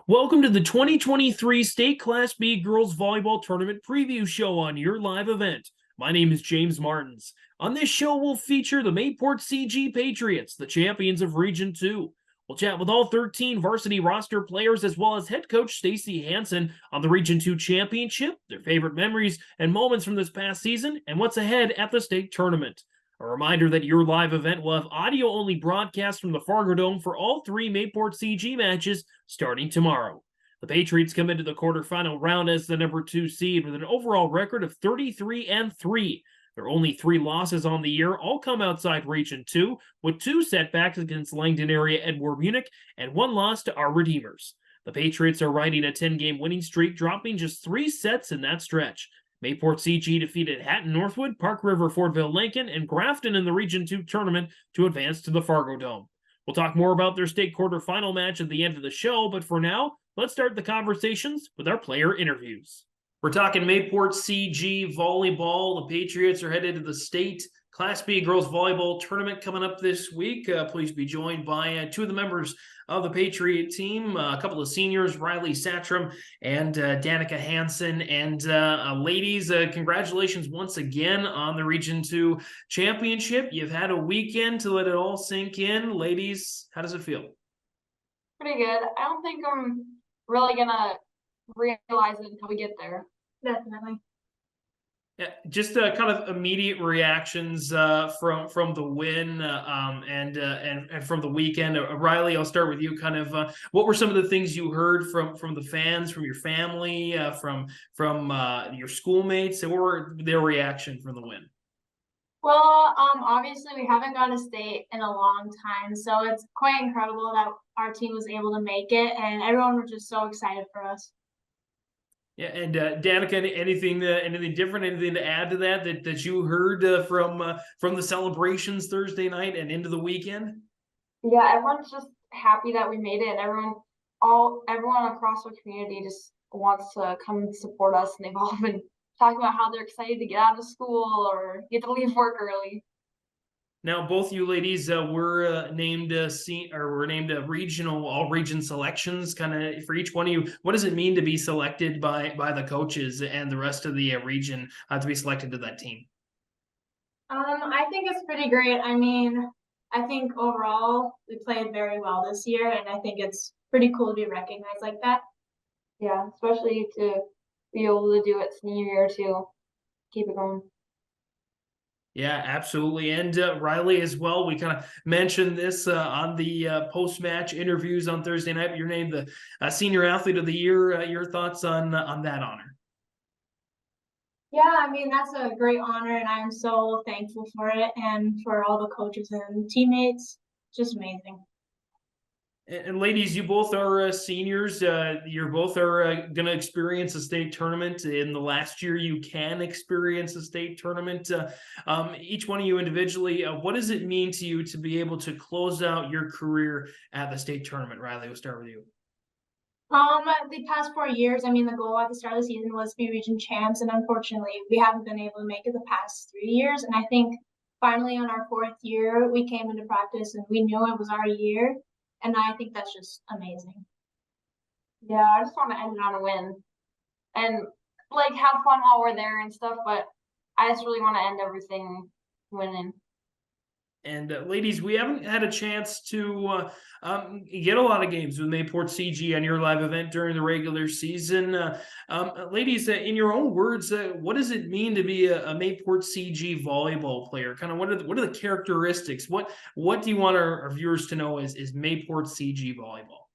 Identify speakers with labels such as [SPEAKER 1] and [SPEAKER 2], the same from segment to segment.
[SPEAKER 1] Welcome to the 2023 State Class B Girls Volleyball Tournament Preview Show on your live event. My name is James Martins. On this show, we'll feature the Mayport CG Patriots, the champions of Region 2. We'll chat with all 13 varsity roster players as well as head coach Stacy Hanson on the Region 2 championship, their favorite memories and moments from this past season, and what's ahead at the state tournament. A reminder that your live event will have audio-only broadcast from the Fargo Dome for all three Mayport CG matches starting tomorrow. The Patriots come into the quarterfinal round as the number 2 seed with an overall record of 33-3. Their only 3 losses on the year all come outside Region 2, with 2 setbacks against Langdon area Edward Munich and 1 loss to our Redeemers. The Patriots are riding a 10-game winning streak, dropping just 3 sets in that stretch. Mayport CG defeated Hatton Northwood, Park River Fortville Lincoln, and Grafton in the Region 2 tournament to advance to the Fargo Dome. We'll talk more about their state quarterfinal match at the end of the show, but for now, let's start the conversations with our player interviews. We're talking Mayport CG Volleyball. The Patriots are headed to the state Class B Girls Volleyball Tournament coming up this week. Please be joined by 2 of the members of the Patriot team, a couple of seniors, Rylee Satrom and Danica Hanson. And ladies, congratulations once again on the Region 2 championship. You've had a weekend to let it all sink in. Ladies, how does it feel?
[SPEAKER 2] Pretty good. I don't think I'm really going to realize it until we get there. Definitely.
[SPEAKER 1] Yeah, just kind of immediate reactions from the win and from the weekend. Rylee, I'll start with you. Kind of, what were some of the things you heard from the fans, from your family, from your schoolmates, and what were their reaction from the win?
[SPEAKER 2] Well, obviously we haven't gone to state in a long time, so it's quite incredible that our team was able to make it, and everyone was just so excited for us.
[SPEAKER 1] Yeah, and Danica, anything different, anything to add to that you heard from the celebrations Thursday night and into the weekend?
[SPEAKER 2] Yeah, everyone's just happy that we made it, and everyone across the community just wants to come and support us, and they've all been talking about how they're excited to get out of school or get to leave work early.
[SPEAKER 1] Now, both you ladies were named regional all-region selections. Kind of for each one of you, what does it mean to be selected by the coaches and the rest of the region to be selected to that team?
[SPEAKER 2] I think it's pretty great. I mean, I think overall we played very well this year, and I think it's pretty cool to be recognized like that. Yeah, especially to be able to do it senior year to keep it going.
[SPEAKER 1] Yeah, absolutely. And Rylee as well. We kind of mentioned this on the post-match interviews on Thursday night. You're named the Senior Athlete of the Year. Your thoughts on that honor?
[SPEAKER 2] Yeah, I mean, that's a great honor, and I'm so thankful for it and for all the coaches and teammates. Just amazing.
[SPEAKER 1] And ladies, you both are seniors. You both are going to experience a state tournament. In the last year, you can experience a state tournament. Each one of you individually, what does it mean to you to be able to close out your career at the state tournament? Rylee, we'll start with you.
[SPEAKER 2] The past 4 years, I mean, the goal at the start of the season was to be region champs, and unfortunately, we haven't been able to make it the past 3 years. And I think finally on our 4th year, we came into practice and we knew it was our year. And I think that's just amazing. Yeah, I just want to end it on a win and like have fun while we're there and stuff. But I just really want to end everything winning.
[SPEAKER 1] And ladies, we haven't had a chance to get a lot of games with Mayport CG on your live event during the regular season. Ladies, in your own words, what does it mean to be a Mayport CG volleyball player? Kind of what are the characteristics? What do you want our viewers to know is Mayport CG volleyball?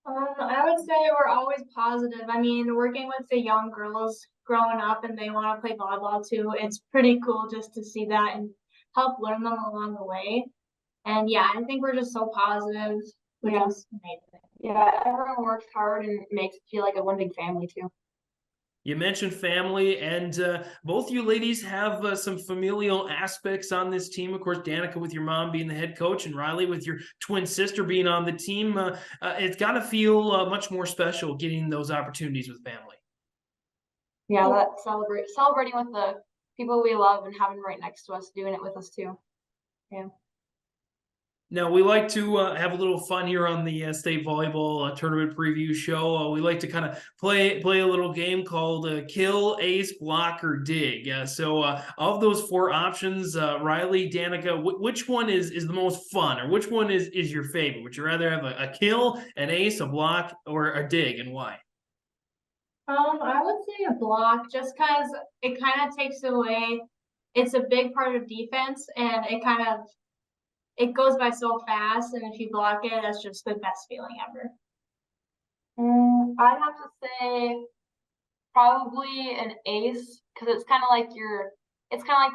[SPEAKER 2] I would say we're always positive. I mean, working with the young girls growing up and they want to play volleyball too, it's pretty cool just to see that and help learn them along the way. And yeah, I think we're just so positive, which is amazing. Yeah, everyone works hard and makes it feel like a one big family too.
[SPEAKER 1] You mentioned family, and both you ladies have some familial aspects on this team. Of course, Danica with your mom being the head coach, and Rylee with your twin sister being on the team. It's got to feel much more special getting those opportunities with family. Yeah, that celebrating with the people we love and having right next to us doing it with us too. Yeah. Now, we like to have a little fun here on the state volleyball tournament preview show. We like to kind of play a little game called Kill, Ace, Block, or Dig. Of those four options, Rylee, Danica, which one is the most fun, or which one is your favorite? Would you rather have a kill, an ace, a block, or a dig, and why?
[SPEAKER 2] I would say a block, just because it kind of takes away. It's a big part of defense, and it goes by so fast. And if you block it, that's just the best feeling ever.
[SPEAKER 3] I'd have to say probably an ace, because it's kind of like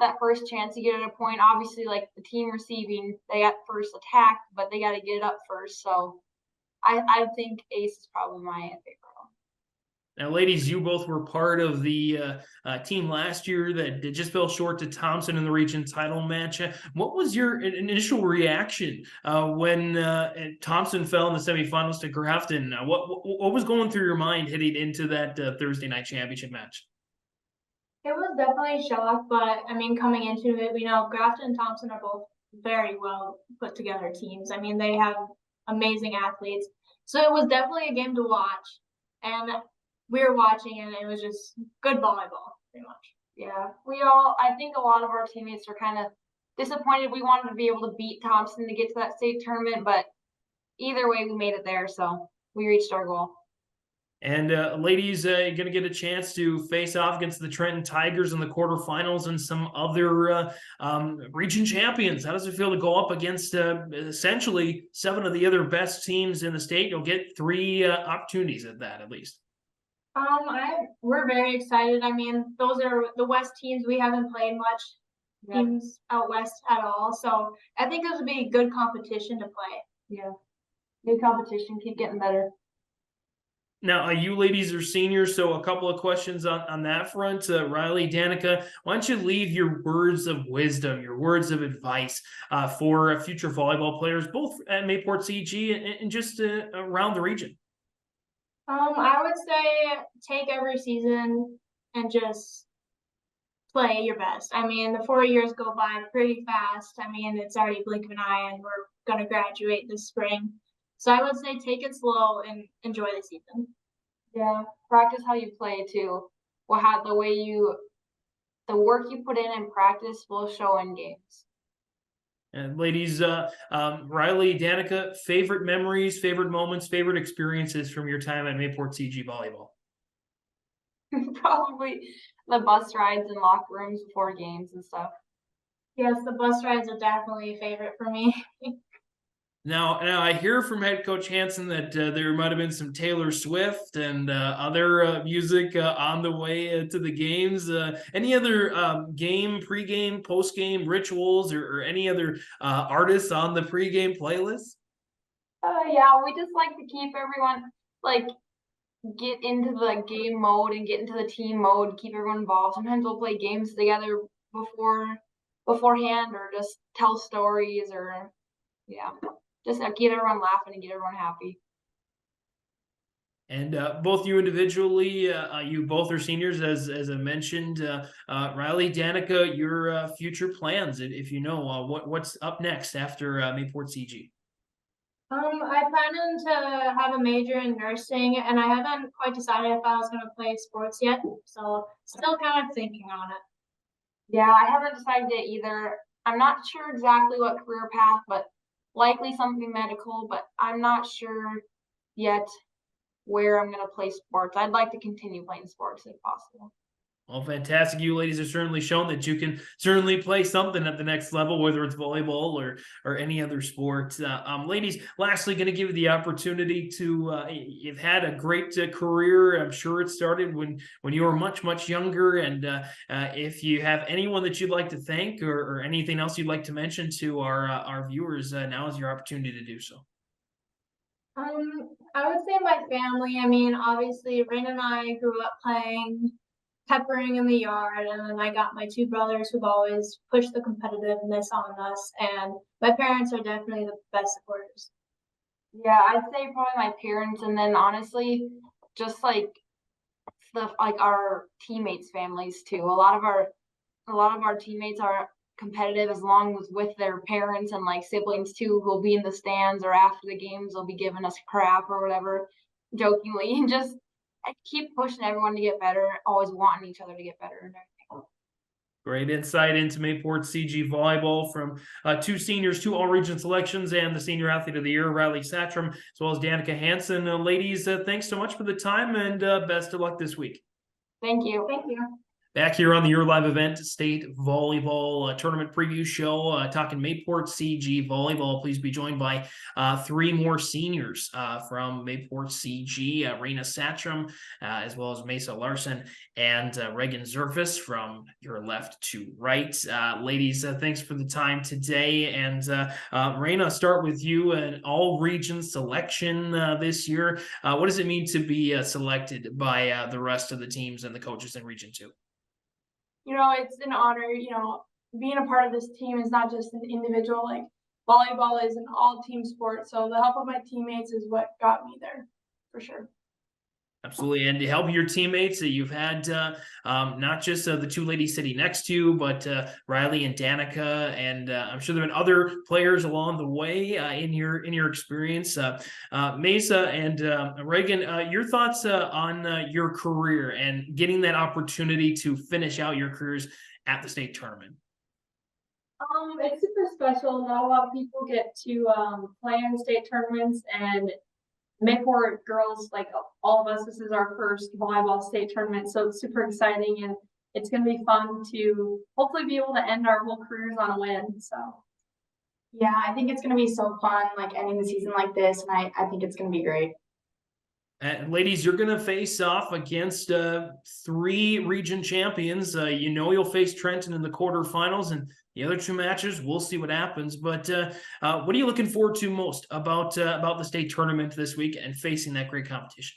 [SPEAKER 3] that first chance you get at a point. Obviously, like the team receiving, they got first attack, but they got to get it up first. So I think ace is probably my favorite.
[SPEAKER 1] Now, ladies, you both were part of the team last year that just fell short to Thompson in the region title match. What was your initial reaction when Thompson fell in the semifinals to Grafton? What was going through your mind heading into that Thursday night championship match?
[SPEAKER 2] It was definitely a shock, but I mean, coming into it, we know Grafton and Thompson are both very well put together teams. I mean, they have amazing athletes. So it was definitely a game to watch. And we were watching and it was just good volleyball, pretty much.
[SPEAKER 3] Yeah, I think a lot of our teammates were kind of disappointed. We wanted to be able to beat Thompson to get to that state tournament, but either way, we made it there, so we reached our goal.
[SPEAKER 1] And ladies, you're going to get a chance to face off against the Trenton Tigers in the quarterfinals and some other region champions. How does it feel to go up against essentially 7 of the other best teams in the state? You'll get 3 opportunities at that, at least.
[SPEAKER 2] We're very excited. I mean, those are the West teams. We haven't played much teams out West at all. So I think this would be good competition to play.
[SPEAKER 3] Yeah. New competition, keep getting better.
[SPEAKER 1] Now, you ladies are seniors, so a couple of questions on that front. Rylee, Danica, why don't you leave your words of wisdom, your words of advice for future volleyball players, both at Mayport CG and just around the region?
[SPEAKER 2] I would say take every season and just play your best. I mean, the 4 years go by pretty fast. I mean, it's already blink of an eye and we're going to graduate this spring. So I would say take it slow and enjoy the season.
[SPEAKER 3] Yeah, practice how you play too. The work you put in practice will show in games.
[SPEAKER 1] And ladies, Rylee, Danica, favorite memories, favorite moments, favorite experiences from your time at Mayport CG volleyball?
[SPEAKER 3] Probably the bus rides and locker rooms before games and stuff.
[SPEAKER 2] Yes, the bus rides are definitely a favorite for me.
[SPEAKER 1] Now I hear from head coach Hanson that there might have been some Taylor Swift and other music on the way to the games. Any other game, pregame, postgame rituals, or any other artists on the pregame playlist?
[SPEAKER 3] Yeah, we just like to keep everyone get into the game mode and get into the team mode, keep everyone involved. Sometimes we'll play games together beforehand, or just tell stories, or just get everyone laughing and get everyone happy.
[SPEAKER 1] And both you individually, you both are seniors, as I mentioned. Rylee, Danica, your future plans, if you know, what's up next after Mayport CG?
[SPEAKER 2] I plan to have a major in nursing, and I haven't quite decided if I was going to play sports yet. So still kind of thinking on it.
[SPEAKER 3] Yeah, I haven't decided yet either. I'm not sure exactly what career path, but likely something medical, but I'm not sure yet where I'm going to play sports. I'd like to continue playing sports if possible.
[SPEAKER 1] Well, fantastic. You ladies have certainly shown that you can certainly play something at the next level, whether it's volleyball or any other sport. Ladies, lastly, going to give you the opportunity to, you've had a great career. I'm sure it started when you were much, much younger. And if you have anyone that you'd like to thank or anything else you'd like to mention to our viewers, now is your opportunity to do so.
[SPEAKER 2] I would say my family. I mean, obviously, Raina and I grew up playing peppering in the yard, and then I got my 2 brothers who've always pushed the competitiveness on us, and my parents are definitely the best supporters.
[SPEAKER 3] Yeah, I'd say probably my parents, and then honestly, just our teammates' families too. A lot of our teammates are competitive as long as with their parents and like siblings too, who'll be in the stands or after the games, they'll be giving us crap or whatever, jokingly, and just I keep pushing everyone to get better, always wanting each other to get better and everything.
[SPEAKER 1] Great insight into Mayport CG volleyball from two seniors, two all-region selections, and the Senior Athlete of the Year, Rylee Satrom, as well as Danica Hanson. Ladies, thanks so much for the time, and best of luck this week.
[SPEAKER 3] Thank you.
[SPEAKER 2] Thank you.
[SPEAKER 1] Back here on the Your Live Event State Volleyball Tournament Preview Show, talking Mayport CG Volleyball. Please be joined by three more seniors from Mayport CG, Raina Satrom, as well as Maysa Larson, and Hudson Zerface from your left to right. Ladies, thanks for the time today. And Raina, start with you. An all-region selection this year. What does it mean to be selected by the rest of the teams and the coaches in Region 2?
[SPEAKER 2] It's an honor. Being a part of this team is not just an individual. Like, volleyball is an all-team sport. So the help of my teammates is what got me there, for sure.
[SPEAKER 1] Absolutely. And to help your teammates, you've had not just the two ladies sitting next to you, but Rylee and Danica, and I'm sure there have been other players along the way in your experience. Maysa and Raegen, your thoughts on your career and getting that opportunity to finish out your careers at the state tournament?
[SPEAKER 4] It's super special. Not a lot of people get to play in state tournaments, and Mayport girls, like all of us, this is our first volleyball state tournament, so it's super exciting, and it's going to be fun to hopefully be able to end our whole careers on a win. So
[SPEAKER 5] yeah, I think it's going to be so fun, like ending the season like this, and I think it's going to be great.
[SPEAKER 1] And ladies, you're going to face off against three region champions. You'll face Trenton in the quarterfinals, and the other two matches, we'll see what happens. But what are you looking forward to most about the state tournament this week and facing that great competition?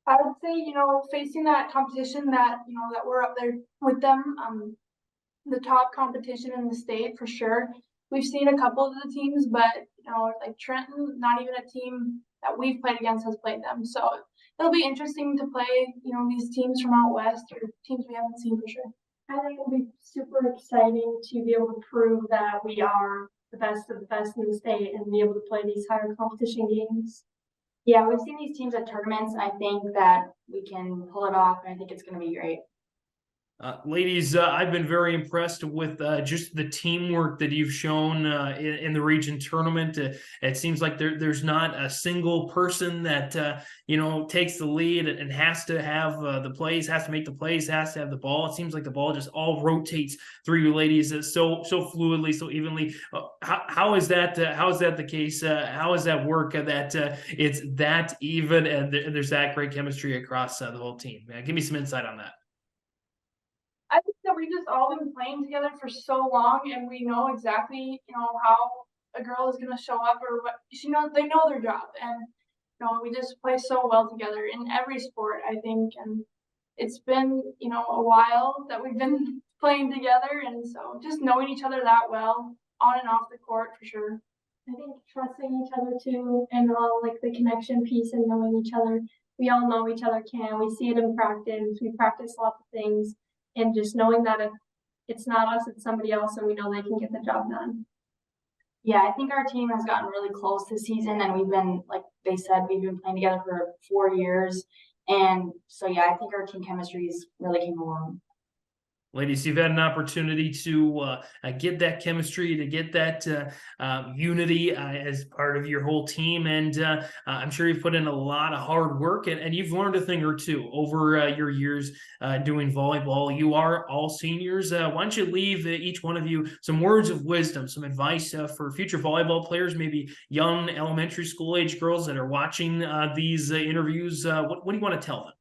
[SPEAKER 2] I would say, facing that competition that we're up there with them, the top competition in the state for sure. We've seen a couple of the teams, but like Trenton, not even a team that we've played against has played them. So it'll be interesting to play, these teams from out west or teams we haven't seen for sure.
[SPEAKER 4] I think it'll be super exciting to be able to prove that we are the best of the best in the state and be able to play these higher competition games.
[SPEAKER 5] Yeah, we've seen these teams at tournaments, and I think that we can pull it off, and I think it's going to be great.
[SPEAKER 1] Ladies, I've been very impressed with just the teamwork that you've shown in the region tournament. It seems like there's not a single person that takes the lead and has to have the plays, has to make the plays, has to have the ball. It seems like the ball just all rotates through you ladies so fluidly, so evenly. How is that the case? How does that work? That it's that even and there's that great chemistry across the whole team. Give me some insight on that.
[SPEAKER 2] I think that we've just all been playing together for so long, and we know exactly, how a girl is going to show up or what. They know their job, and we just play so well together in every sport, I think. And it's been, a while that we've been playing together, and so just knowing each other that well, on and off the court, for sure.
[SPEAKER 4] I think trusting each other too, and all like the connection piece and knowing each other. We all know each other we see it in practice. We practice lots of things. And just knowing that if it's not us, it's somebody else, and we know they can get the job done.
[SPEAKER 5] Yeah, I think our team has gotten really close this season, and we've been, like they said, we've been playing together for 4 years. And so, yeah, I think our team chemistry really came along.
[SPEAKER 1] Ladies, you've had an opportunity to get that chemistry, to get that unity as part of your whole team. And I'm sure you've put in a lot of hard work and you've learned a thing or two over your years doing volleyball. You are all seniors. Why don't you leave each one of you some words of wisdom, some advice for future volleyball players, maybe young elementary school age girls that are watching these interviews. What do you want to tell them?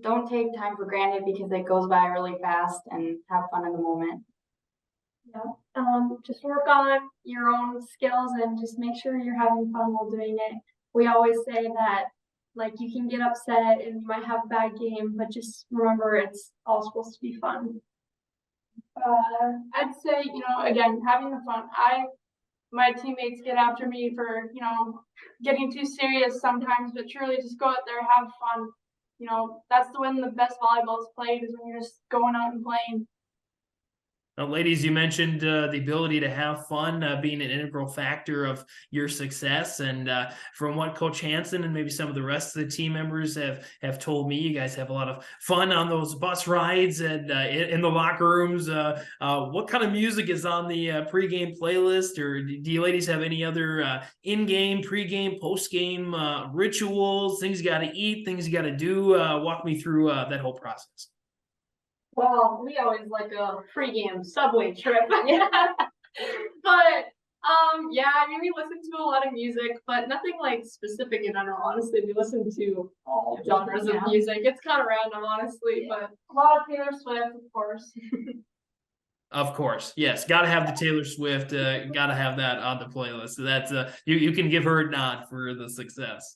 [SPEAKER 5] Don't take time for granted because it goes by really fast, and have fun in the moment.
[SPEAKER 4] Yeah. Just work on your own skills and just make sure you're having fun while doing it. We always say that, like, you can get upset and you might have a bad game, but just remember it's all supposed to be fun.
[SPEAKER 2] I'd say, again, having the fun. My teammates get after me for, getting too serious sometimes, but truly just go out there, have fun. you know, that's when the best volleyball is played, is when you're just going out and playing.
[SPEAKER 1] Now, ladies, you mentioned the ability to have fun being an integral factor of your success. And from what Coach Hanson and maybe some of the rest of the team members have told me, you guys have a lot of fun on those bus rides and in the locker rooms. What kind of music is on the pregame playlist? Or do you ladies have any other in-game, pregame, post-game rituals, things you got to eat, things you got to do? Walk me through that whole process.
[SPEAKER 4] Well, we always like a pregame subway trip. Yeah. But yeah, I mean, we listen to a lot of music, but nothing like specific in general. Honestly, we listen to all genres of music. It's kind of random, honestly, but
[SPEAKER 2] a lot of Taylor Swift, of course.
[SPEAKER 1] Of course, yes, got to have the Taylor Swift. Got to have that on the playlist. So that's you can give her a nod for the success.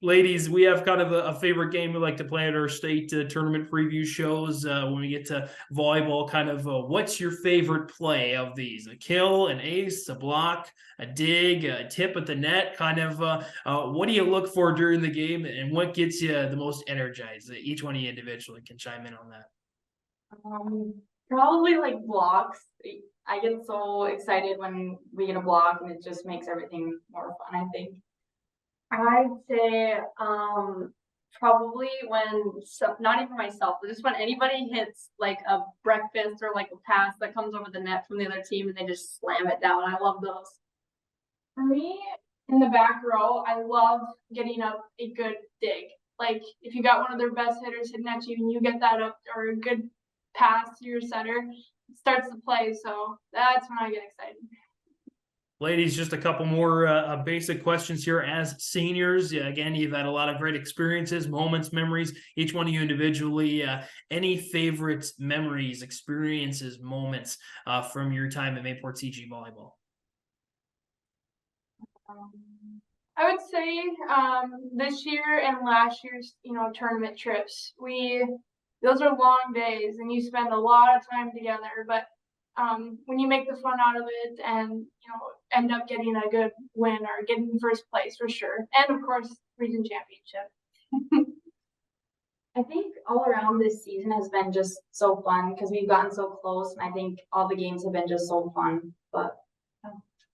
[SPEAKER 1] Ladies, we have kind of a favorite game we like to play at our state tournament preview shows when we get to volleyball. Kind of what's your favorite play of these? A kill, an ace, a block, a dig, a tip at the net? Kind of what do you look for during the game, and what gets you the most energized? Each one of you individually can chime in on that.
[SPEAKER 5] Probably like blocks. I get so excited when we get a block, and it just makes everything more fun, I think.
[SPEAKER 4] I'd say probably when not even myself, but just when anybody hits like a breakfast or like a pass that comes over the net from the other team and they just slam it down. I love those.
[SPEAKER 2] For me, in the back row, I love getting up a good dig. Like if you got one of their best hitters hitting at you and you get that up, or a good pass to your center, it starts the play. So that's when I get excited.
[SPEAKER 1] Ladies, just a couple more basic questions here. As seniors, again, you've had a lot of great experiences, moments, memories, each one of you individually. Any favorite memories, experiences, moments from your time at Mayport CG Volleyball?
[SPEAKER 2] I would say this year and last year's, tournament trips. Those are long days, and you spend a lot of time together. But when you make the fun out of it, and end up getting a good win or getting first place for sure, and of course region championship.
[SPEAKER 5] I think all around this season has been just so fun because we've gotten so close, and I think all the games have been just so fun. But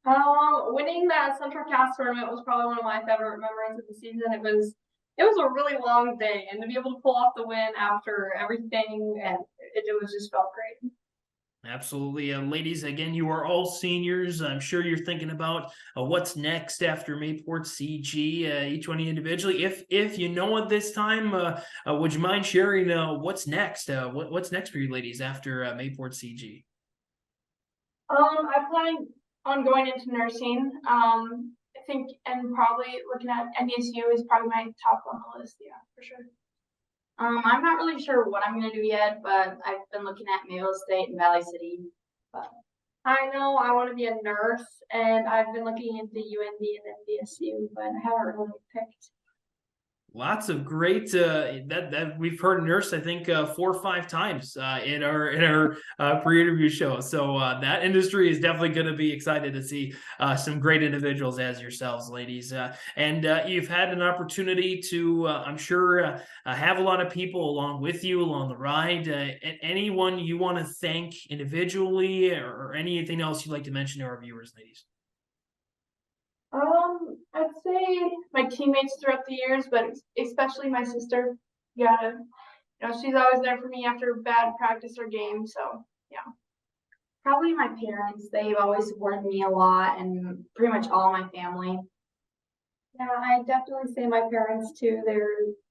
[SPEAKER 4] winning that Central Cast tournament was probably one of my favorite memories of the season. It was a really long day, and to be able to pull off the win after everything, and it just felt great.
[SPEAKER 1] Absolutely. Ladies, again, you are all seniors. I'm sure you're thinking about what's next after Mayport CG, each one of you individually. If you know at this time, would you mind sharing what's next? What's next for you ladies after Mayport CG?
[SPEAKER 2] I plan on going into nursing. I think, and probably looking at NDSU is probably my top on the list. Yeah, for sure.
[SPEAKER 5] I'm not really sure what I'm going to do yet, but I've been looking at Mayville State and Valley City. But
[SPEAKER 4] I know I want to be a nurse, and I've been looking into UND and NDSU, but I haven't really picked.
[SPEAKER 1] Lots of great that we've heard nurse, I think 4 or 5 times in our pre-interview show. So that industry is definitely going to be excited to see some great individuals as yourselves, ladies. And you've had an opportunity to, I'm sure, have a lot of people along with you along the ride. Anyone you want to thank individually, or anything else you'd like to mention to our viewers, ladies?
[SPEAKER 2] I'd say my teammates throughout the years, but especially my sister. Yeah, she's always there for me after bad practice or game. So yeah.
[SPEAKER 5] Probably my parents. They've always supported me a lot, and pretty much all my family.
[SPEAKER 4] Yeah, I definitely say my parents too. They're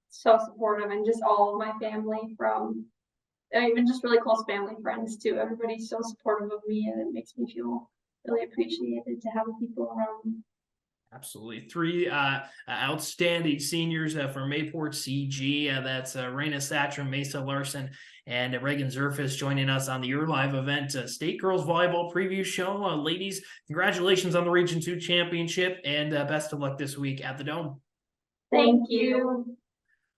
[SPEAKER 4] so supportive, and just all of my family, from even just really close family friends too. Everybody's so supportive of me, and it makes me feel really appreciated to have people around me.
[SPEAKER 1] Absolutely. 3 outstanding seniors from Mayport CG. That's Raina, Satrom, Maysa, Larson, and Hudson Zerface joining us on the Your Live event State Girls Volleyball Preview Show. Ladies, congratulations on the Region 2 Championship, and best of luck this week at the Dome.
[SPEAKER 4] Thank you.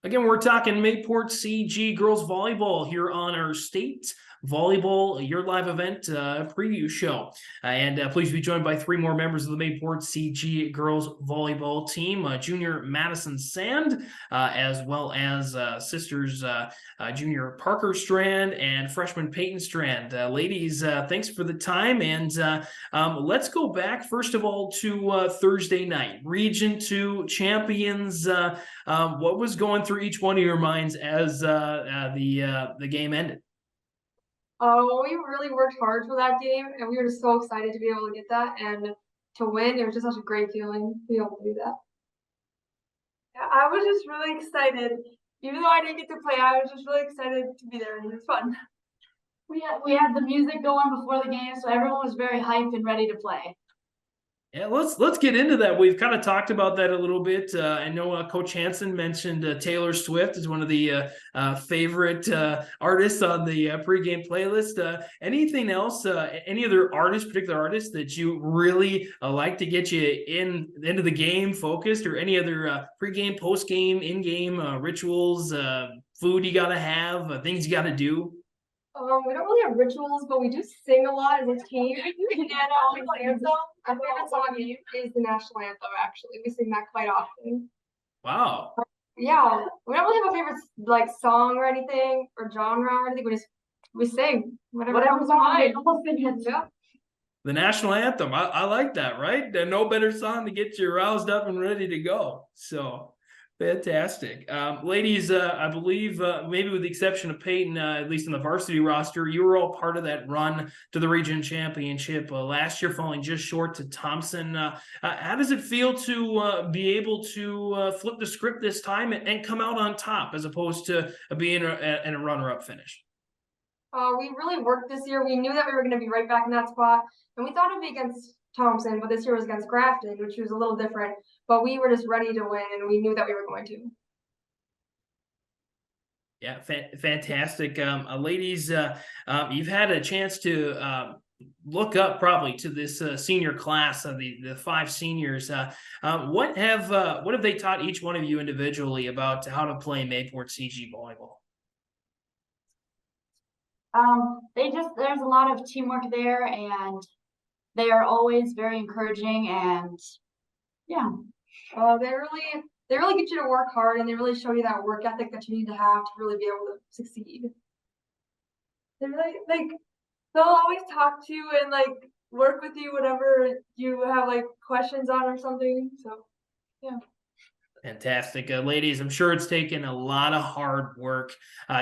[SPEAKER 1] Again, we're talking Mayport CG Girls Volleyball here on our state Volleyball, your live event preview show. And pleased to be joined by 3 more members of the Mayport CG girls volleyball team, junior Madison Sand, as well as sisters junior Parker Strand and freshman Paetyn Strand. Ladies, thanks for the time. And let's go back, first of all, to Thursday night. Region 2 champions. What was going through each one of your minds as the game ended?
[SPEAKER 6] We really worked hard for that game, and we were just so excited to be able to get that and to win. It was just such a great feeling to be able to do that. Yeah, I was just really excited. Even though I didn't get to play, I was just really excited to be there, and it was fun.
[SPEAKER 5] We had the music going before the game, so everyone was very hyped and ready to play.
[SPEAKER 1] Yeah, let's get into that. We've kind of talked about that a little bit. I know Coach Hanson mentioned Taylor Swift is one of the favorite artists on the pregame playlist. Anything else? Any other particular artists that you really like to get you into the game focused, or any other pregame, postgame, in-game rituals, food you gotta have, things you gotta do?
[SPEAKER 6] We don't really have rituals, but we do sing a lot as a team. Our favorite song is the national anthem, actually. We sing that quite often.
[SPEAKER 1] Wow.
[SPEAKER 6] Yeah, we don't really have a favorite song or anything, or genre or anything. We sing whatever comes to mind. Yeah.
[SPEAKER 1] The national anthem. I like that, right? No better song to get you roused up and ready to go. So fantastic. Ladies, I believe maybe with the exception of Paetyn, at least in the varsity roster, you were all part of that run to the region championship last year, falling just short to Thompson. How does it feel to be able to flip the script this time and come out on top as opposed to being in a runner-up finish?
[SPEAKER 6] We really worked this year. We knew that we were going to be right back in that spot, and we thought it would be against Thompson, but this year was against Grafton, which was a little different. But we were just ready to win, and we knew that we were going to.
[SPEAKER 1] Yeah, fantastic. Ladies, you've had a chance to look up probably to this senior class of the 5 seniors. What have they taught each one of you individually about how to play Mayport CG volleyball?
[SPEAKER 5] There's a lot of teamwork there, and they are always very encouraging, and yeah.
[SPEAKER 6] They really get you to work hard, and they really show you that work ethic that you need to have to really be able to succeed. They're they'll always talk to you and work with you whenever you have questions on or something. So yeah.
[SPEAKER 1] Fantastic. Ladies, I'm sure it's taken a lot of hard work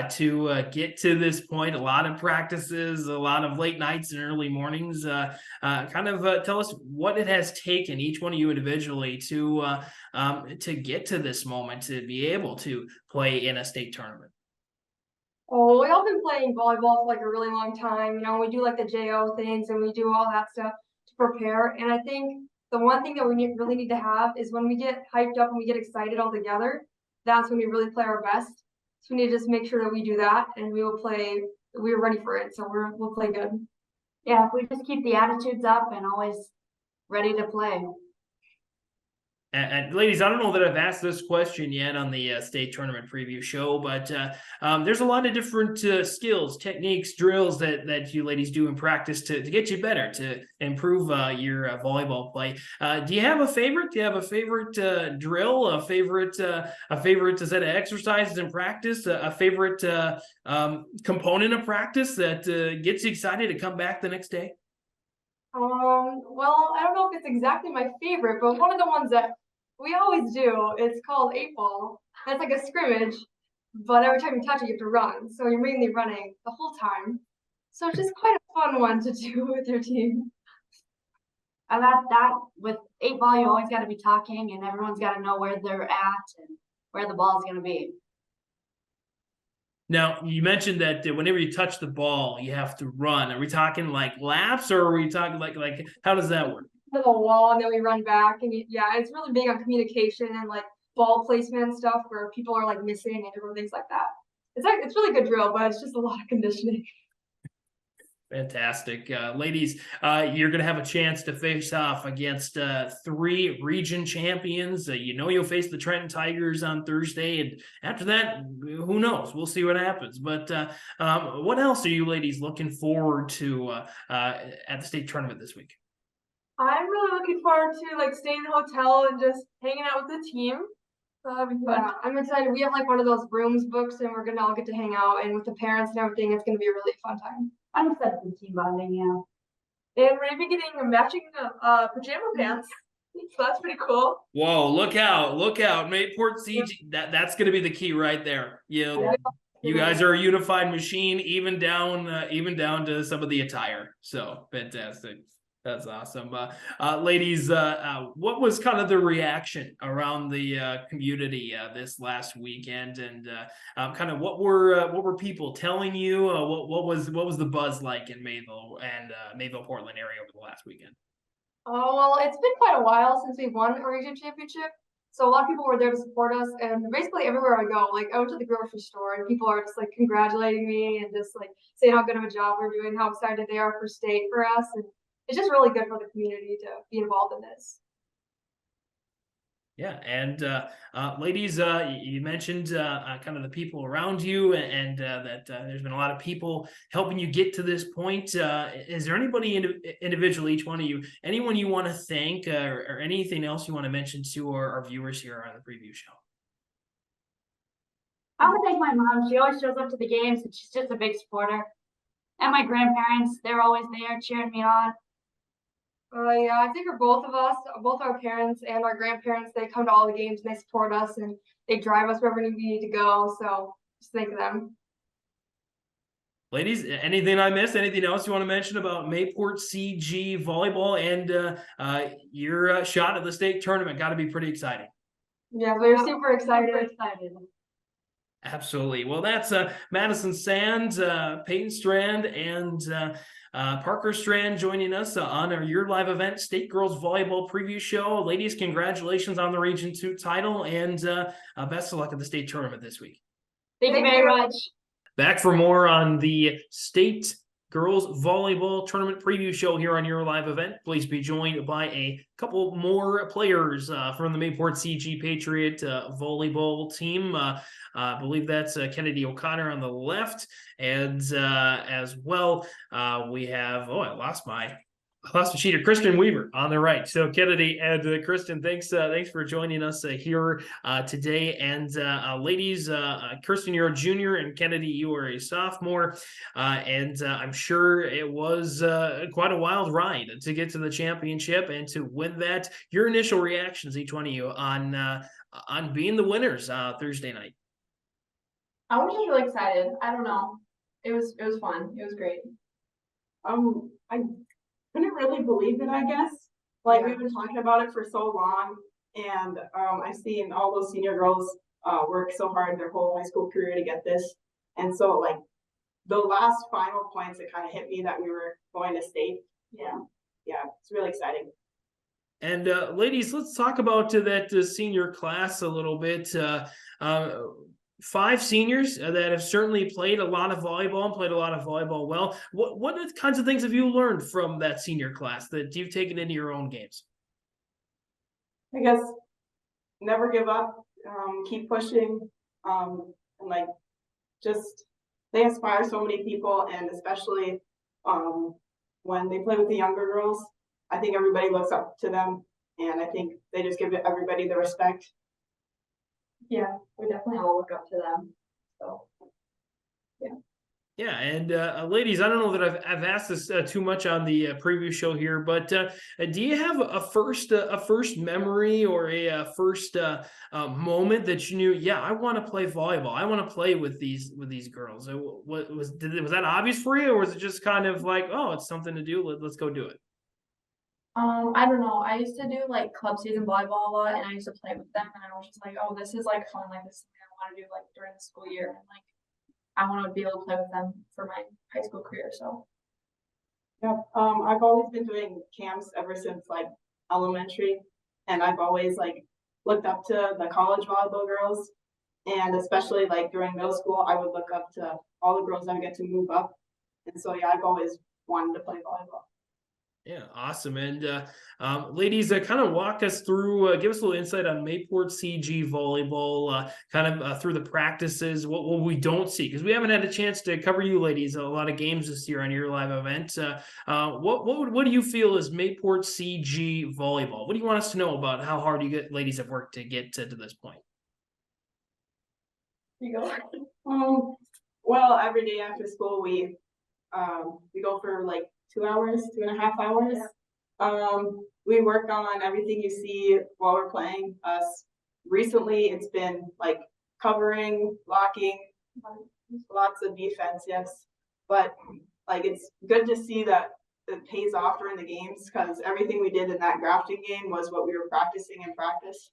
[SPEAKER 1] to get to this point, a lot of practices, a lot of late nights and early mornings. Tell us what it has taken, each one of you individually, to get to this moment, to be able to play in a state tournament.
[SPEAKER 6] Oh, we all been playing volleyball for a really long time. We do the JO things, and we do all that stuff to prepare. And I think the one thing that we really need to have is when we get hyped up and we get excited all together, that's when we really play our best. So we need to just make sure that we do that, and we're ready for it. So we'll play good.
[SPEAKER 5] Yeah, if we just keep the attitudes up and always ready to play.
[SPEAKER 1] And ladies, I don't know that I've asked this question yet on the state tournament preview show, but there's a lot of different skills, techniques, drills that you ladies do in practice to get you better, to improve your volleyball play. Do you have a favorite? Do you have a favorite drill, a favorite set of exercises in practice, a favorite component of practice that gets you excited to come back the next day?
[SPEAKER 6] Well, I don't know if it's exactly my favorite, but one of the ones that we always do, it's called 8-ball. It's like a scrimmage, but every time you touch it, you have to run. So you're mainly running the whole time. So it's just quite a fun one to do with your team.
[SPEAKER 5] And that with 8-ball, you always got to be talking, and everyone's got to know where they're at and where the ball is going to be.
[SPEAKER 1] Now, you mentioned that whenever you touch the ball, you have to run. Are we talking laps, or are we talking like how does that work?
[SPEAKER 6] To the wall, and then we run back, and it's really big on communication and ball placement and stuff where people are missing and different things like that. It's really good drill, but it's just a lot of conditioning.
[SPEAKER 1] Fantastic. Ladies, you're going to have a chance to face off against 3 region champions. You'll face the Trenton Tigers on Thursday. And after that, who knows? We'll see what happens. But what else are you ladies looking forward to at the state tournament this week?
[SPEAKER 6] I'm really looking forward to like staying in a hotel and just hanging out with the team. Yeah, I'm excited. We have like one of those rooms booked and we're gonna all get to hang out, and with the parents and everything, it's gonna be a really fun time.
[SPEAKER 5] I'm excited for team bonding, yeah.
[SPEAKER 6] And we're even getting matching pajama pants. So that's pretty cool.
[SPEAKER 1] Whoa, look out, Mayport CG. That's going to be the key right there. You guys are a unified machine, even down to some of the attire. So fantastic. That's awesome. Ladies, what was kind of the reaction around the community this last weekend, and kind of what were people telling you? What was the buzz like in Mayville and Mayville Portland area over the last weekend?
[SPEAKER 6] Oh, well, it's been quite a while since we won a region championship. So a lot of people were there to support us, and basically everywhere I go, like I went to the grocery store and people are just like congratulating me and just like saying how good of a job we're doing, how excited they are for state for us. And it's just really good for the community to be involved in this.
[SPEAKER 1] Yeah, and ladies, you mentioned kind of the people around you, and that there's been a lot of people helping you get to this point. Is there anybody individually, each one of you, anyone you want to thank, or anything else you want to mention to our viewers here on the preview show?
[SPEAKER 5] I want to thank my mom. She always shows up to the games, and she's just a big supporter. And my grandparents, they're always there cheering me on.
[SPEAKER 6] Yeah, I think for both of us, both our parents and our grandparents, they come to all the games and they support us and they drive us wherever we need to go. So just thank them.
[SPEAKER 1] Ladies, anything I missed? Anything else you want to mention about Mayport CG volleyball and your shot at the state tournament? Got to be pretty exciting.
[SPEAKER 6] Yeah, we're super excited.
[SPEAKER 1] Absolutely. Well, that's Madison Sands, Paetyn Strand, and Parker Strand joining us on our Your Live event, State Girls Volleyball Preview Show. Ladies, congratulations on the Region 2 title, and best of luck at the state tournament this week.
[SPEAKER 5] Thank you very much.
[SPEAKER 1] Back for more on the State Girls Volleyball Tournament Preview Show here on Your Live event. Please be joined by a couple more players from the Mayport CG Patriot volleyball team. I believe that's Kennedy O'Connor on the left, and as well we have I lost my sheet, Kristen Weaver on the right. So Kennedy and Kristen, thanks for joining us here today. And ladies, Kristen, you're a junior, and Kennedy, you are a sophomore, and I'm sure it was quite a wild ride to get to the championship and to win that. Your initial reactions, each one of you, on being the winners Thursday night.
[SPEAKER 4] I was just really excited. I don't know. It was fun. It was great.
[SPEAKER 7] I couldn't really believe it, I guess. Like, we've been talking about it for so long, and I've seen all those senior girls work so hard their whole high school career to get this. And so, like, the last final points, it kind of hit me that we were going to state. Yeah, it's really exciting.
[SPEAKER 1] And ladies, let's talk about that senior class a little bit. 5 seniors that have certainly played a lot of volleyball and played a lot of volleyball well. What kinds of things have you learned from that senior class that you've taken into your own games?
[SPEAKER 7] I guess never give up, keep pushing, and like just they inspire so many people, and especially when they play with the younger girls, I think everybody looks up to them, and I think they just give everybody the respect.
[SPEAKER 4] Yeah, we definitely all look up to them. So, yeah.
[SPEAKER 1] Yeah, and ladies, I don't know that I've asked this too much on the preview show here, but do you have a first memory or a first moment that you knew, yeah, I want to play volleyball, I want to play with these girls? Was that obvious for you, or was it just kind of like, oh, it's something to do, let's go do it?
[SPEAKER 4] I don't know. I used to do like club season volleyball a lot, and I used to play with them, and I was just like, oh, this is like fun, like this is something I want to do like during the school year, and like I want to be able to play with them for my high school career. So
[SPEAKER 7] yeah, I've always been doing camps ever since like elementary, and I've always like looked up to the college volleyball girls, and especially like during middle school, I would look up to all the girls that would get to move up, and so yeah, I've always wanted to play volleyball.
[SPEAKER 1] Yeah, awesome. And ladies, kind of walk us through, give us a little insight on Mayport CG volleyball, kind of through the practices, what we don't see, because we haven't had a chance to cover you ladies a lot of games this year on your live event. What do you feel is Mayport CG volleyball? What do you want us to know about how hard you ladies have worked to get to this point?
[SPEAKER 6] You go.
[SPEAKER 7] Well, every day after school, we go for like 2 hours, 2.5 hours. We work on everything you see while we're playing. Recently it's been like covering, blocking, lots of defense, yes. But like it's good to see that it pays off during the games, because everything we did in that grafting game was what we were practicing in practice.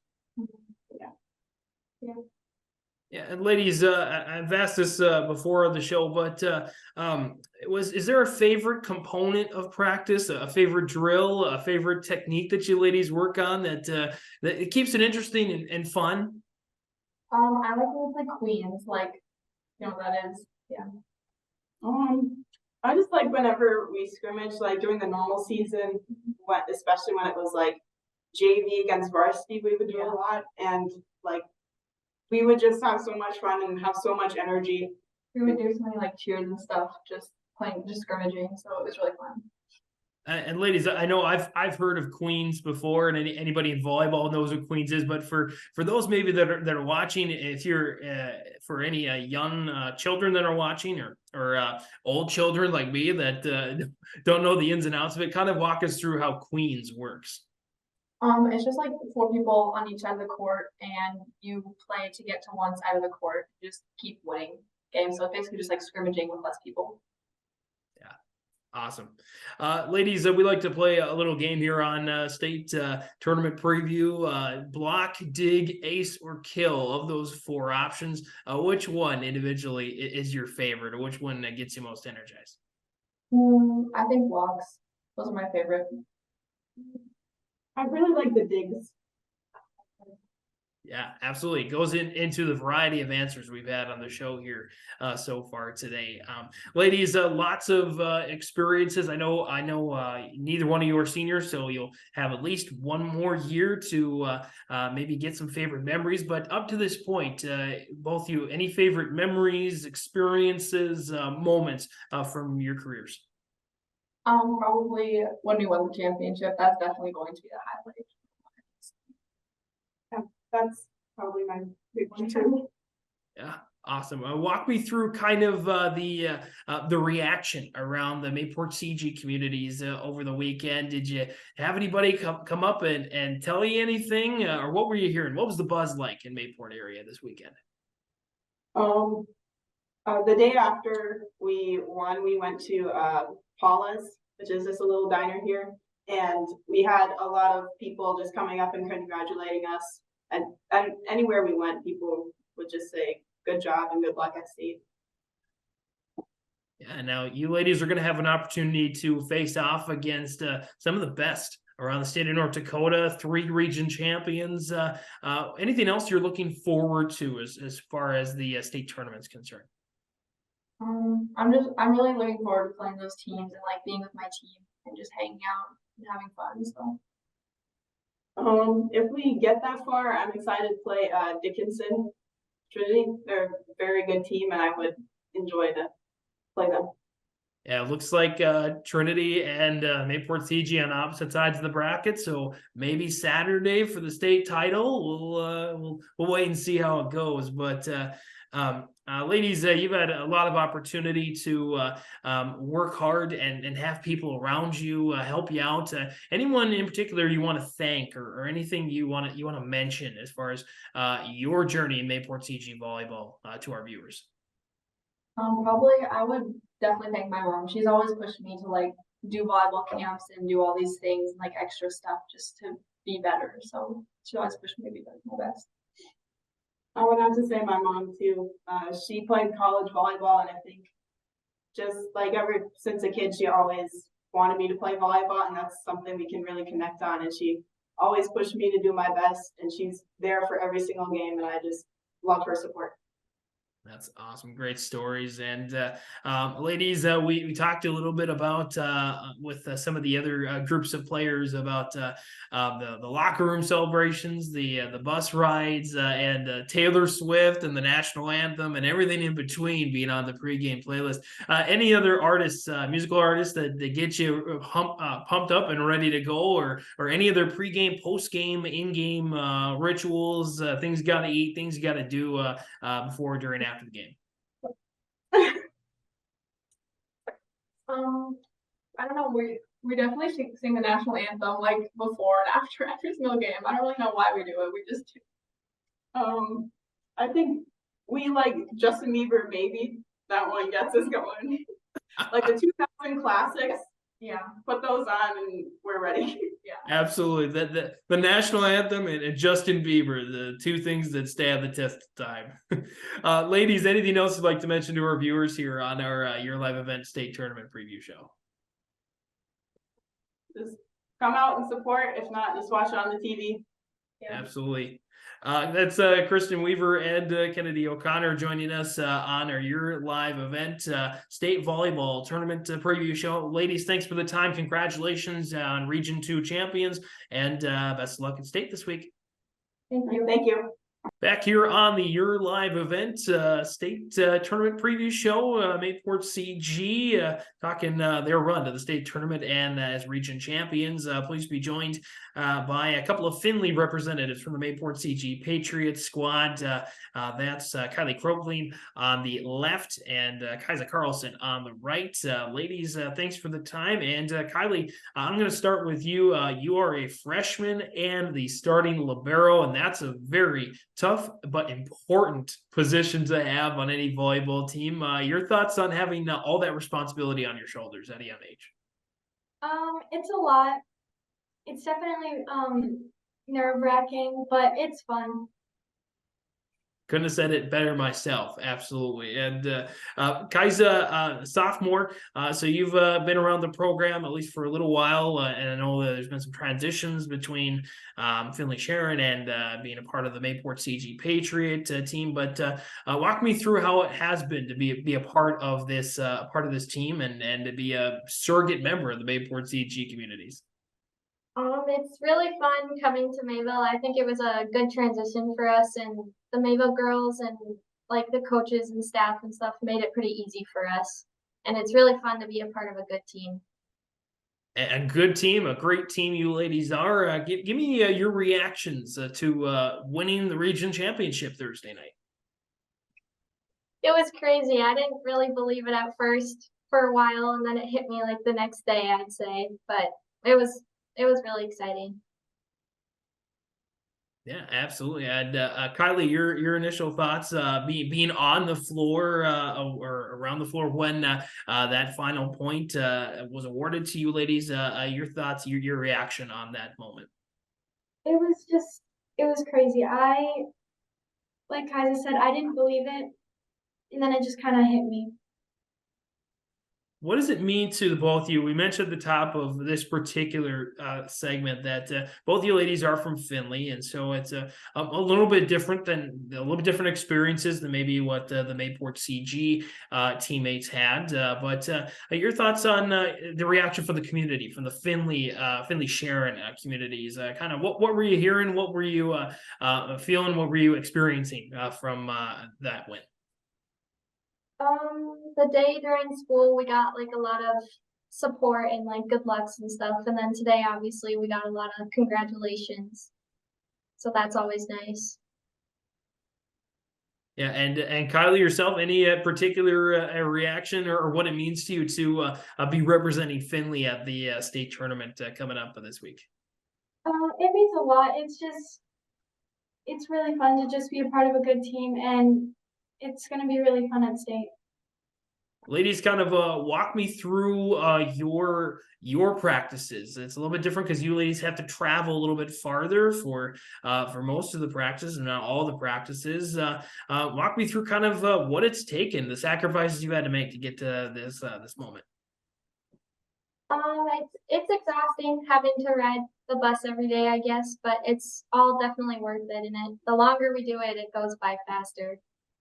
[SPEAKER 1] Yeah, and ladies, I've asked this before the show, but is there a favorite component of practice, a favorite drill, a favorite technique that you ladies work on that it keeps it interesting and fun?
[SPEAKER 4] I like to play queens, like, you know what that is. Yeah.
[SPEAKER 7] I just like whenever we scrimmage, like during the normal season, especially when it was like JV against varsity, we would do a lot, and like we would just have so much fun and have so much energy.
[SPEAKER 4] We would do something like cheers and stuff, just scrimmaging, so it was really fun.
[SPEAKER 1] And ladies, I know I've heard of Queens before, and anybody in volleyball knows what Queens is. But for those maybe that are watching, if you're for any young children that are watching, or old children like me that don't know the ins and outs of it, kind of walk us through how Queens works.
[SPEAKER 4] It's just like 4 people on each side of the court, and you play to get to one side of the court. You just keep winning games. So it's basically just like scrimmaging with less people.
[SPEAKER 1] Yeah, awesome. Ladies, we like to play a little game here on state tournament preview. Block, dig, ace, or kill. Of those 4 options, which one individually is your favorite, or which one gets you most energized?
[SPEAKER 4] I think blocks. Those are my favorite.
[SPEAKER 7] I really like the digs.
[SPEAKER 1] Yeah, absolutely. It goes into the variety of answers we've had on the show here so far today. Ladies, lots of experiences. I know neither one of you are seniors, so you'll have at least one more year to maybe get some favorite memories. But up to this point, both you, any favorite memories, experiences, moments from your careers?
[SPEAKER 4] Probably when we won the championship. That's definitely going to be the highlight.
[SPEAKER 7] Yeah, that's probably my big one too.
[SPEAKER 1] Yeah, awesome. Walk me through kind of the reaction around the Mayport CG communities over the weekend. Did you have anybody come up and tell you anything, or what were you hearing? What was the buzz like in Mayport area this weekend?
[SPEAKER 7] The day after we won, we went to Paula's, which is just a little diner here, and we had a lot of people just coming up and congratulating us. And anywhere we went, people would just say good job and good luck at state.
[SPEAKER 1] Yeah, now you ladies are going to have an opportunity to face off against some of the best around the state of North Dakota, 3 region champions. Anything else you're looking forward to as far as the state tournament's concerned?
[SPEAKER 4] I'm really looking forward to playing those teams and like being with my team and just hanging out and having fun. So
[SPEAKER 7] if we get that far, I'm excited to play Dickinson Trinity. They're a very good team, and I would enjoy to play them.
[SPEAKER 1] Yeah, it looks like Trinity and Mayport CG on opposite sides of the bracket. So maybe Saturday for the state title. We'll wait and see how it goes. But ladies, you've had a lot of opportunity to work hard and have people around you help you out. Anyone in particular you want to thank, or anything you want to mention as far as your journey in Mayport CG volleyball to our viewers?
[SPEAKER 4] Probably I would definitely thank my mom. She's always pushed me to like do volleyball camps and do all these things and like extra stuff just to be better. So she always pushed me to be my best.
[SPEAKER 7] I would have to say my mom too. She played college volleyball, and I think just like ever since a kid, she always wanted me to play volleyball, and that's something we can really connect on. And she always pushed me to do my best, and she's there for every single game, and I just love her support.
[SPEAKER 1] That's awesome. Great stories. And ladies, we talked a little bit about with some of the other groups of players about the locker room celebrations, the bus rides, and Taylor Swift and the national anthem and everything in between being on the pregame playlist. Any other artists, musical artists that get you pumped up and ready to go, or any other pregame, postgame, in-game rituals, things you got to eat, things you got to do before, during, after the game?
[SPEAKER 4] I don't know. We definitely sing the national anthem like before and after every single game. I don't really know why we do it. We just do.
[SPEAKER 7] I think we like Justin Bieber, Baby. That one gets us going. Like the 2000 classics.
[SPEAKER 4] Yeah.
[SPEAKER 7] Put those on and we're ready.
[SPEAKER 4] Yeah.
[SPEAKER 1] Absolutely. The national anthem and Justin Bieber, the two things that stand the test of time. Ladies, anything else you'd like to mention to our viewers here on our Your Live Event State Tournament Preview Show?
[SPEAKER 7] Just come out and support. If not, just watch it on the TV.
[SPEAKER 1] Yeah. Absolutely. That's Kristen Weaver and Kennedy O'Connor joining us on our Your Live Event State Volleyball Tournament Preview Show. Ladies, thanks for the time. Congratulations on Region 2 champions, and best of luck at state this week.
[SPEAKER 7] Thank you. Thank you.
[SPEAKER 1] Back here on the Your Live Event State Tournament Preview Show, Mayport CG talking their run to the state tournament and as region champions. Pleased to be joined by a couple of Findlay representatives from the Mayport CG Patriots squad. That's Kylie Kroeplin on the left and Kiaza Carlson on the right. Ladies, thanks for the time. And Kylie, I'm going to start with you. You are a freshman and the starting libero, and that's a very tough but important position to have on any volleyball team. Your thoughts on having all that responsibility on your shoulders at a young age?
[SPEAKER 2] It's a lot. It's definitely nerve-wracking, but it's fun.
[SPEAKER 1] Couldn't have said it better myself. Absolutely. And Kiaza, sophomore, so you've been around the program at least for a little while, and I know that there's been some transitions between Findlay Sharon and being a part of the Mayport CG Patriot team. But walk me through how it has been to be a part of this team and to be a surrogate member of the Mayport CG communities.
[SPEAKER 2] It's really fun coming to Mayville. I think it was a good transition for us, and the Mayville girls and like the coaches and staff and stuff made it pretty easy for us. And it's really fun to be a part of a good team.
[SPEAKER 1] A good team, a great team you ladies are. Give me your reactions to winning the region championship Thursday night.
[SPEAKER 2] It was crazy. I didn't really believe it at first for a while, and then it hit me like the next day, I'd say. But it was really exciting.
[SPEAKER 1] Yeah, absolutely. And Kylie, your initial thoughts being on the floor or around the floor when that final point was awarded to you ladies. Your thoughts, your reaction on that moment.
[SPEAKER 2] It was crazy. Like Kiaza said, I didn't believe it, and then it just kind of hit me.
[SPEAKER 1] What does it mean to both of you? We mentioned at the top of this particular segment that both you ladies are from Findlay, and so it's a little bit different experiences than maybe what the Mayport CG teammates had. But your thoughts on the reaction from the community, from the Findlay Sharon communities? Kind of what were you hearing? What were you feeling? What were you experiencing from that win?
[SPEAKER 2] The day during school, we got like a lot of support and like good lucks and stuff. And then today, obviously, we got a lot of congratulations. So that's always nice.
[SPEAKER 1] Yeah, and Kylie, yourself, any particular reaction or what it means to you to be representing Findlay at the state tournament coming up this week?
[SPEAKER 2] It means a lot. It's really fun to just be a part of a good team, and it's going to be really fun at state.
[SPEAKER 1] Ladies, kind of walk me through your practices. It's a little bit different because you ladies have to travel a little bit farther for most of the practices and not all the practices. Walk me through kind of what it's taken, the sacrifices you had to make to get to this moment.
[SPEAKER 2] It's exhausting having to ride the bus every day, I guess, but it's all definitely worth it. And the longer we do it, it goes by faster.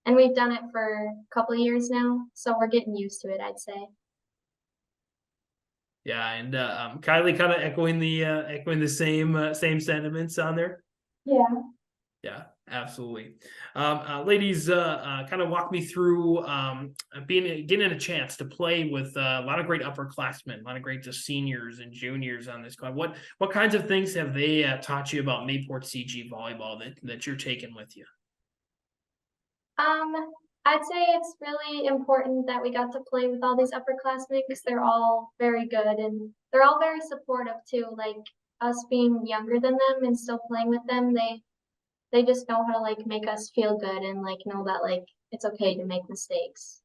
[SPEAKER 2] And we've done it for a couple of years now, so we're getting used to it, I'd say.
[SPEAKER 1] Yeah, and Kylie kind of echoing the same sentiments on there.
[SPEAKER 2] Yeah.
[SPEAKER 1] Yeah, absolutely. Ladies, kind of walk me through getting a chance to play with a lot of great upperclassmen, a lot of great seniors and juniors on this squad. What kinds of things have they taught you about Mayport CG volleyball that you're taking with you?
[SPEAKER 2] I'd say it's really important that we got to play with all these upperclassmen because they're all very good and they're all very supportive too. Like us being younger than them and still playing with them, they just know how to like make us feel good and like know that like it's okay to make mistakes.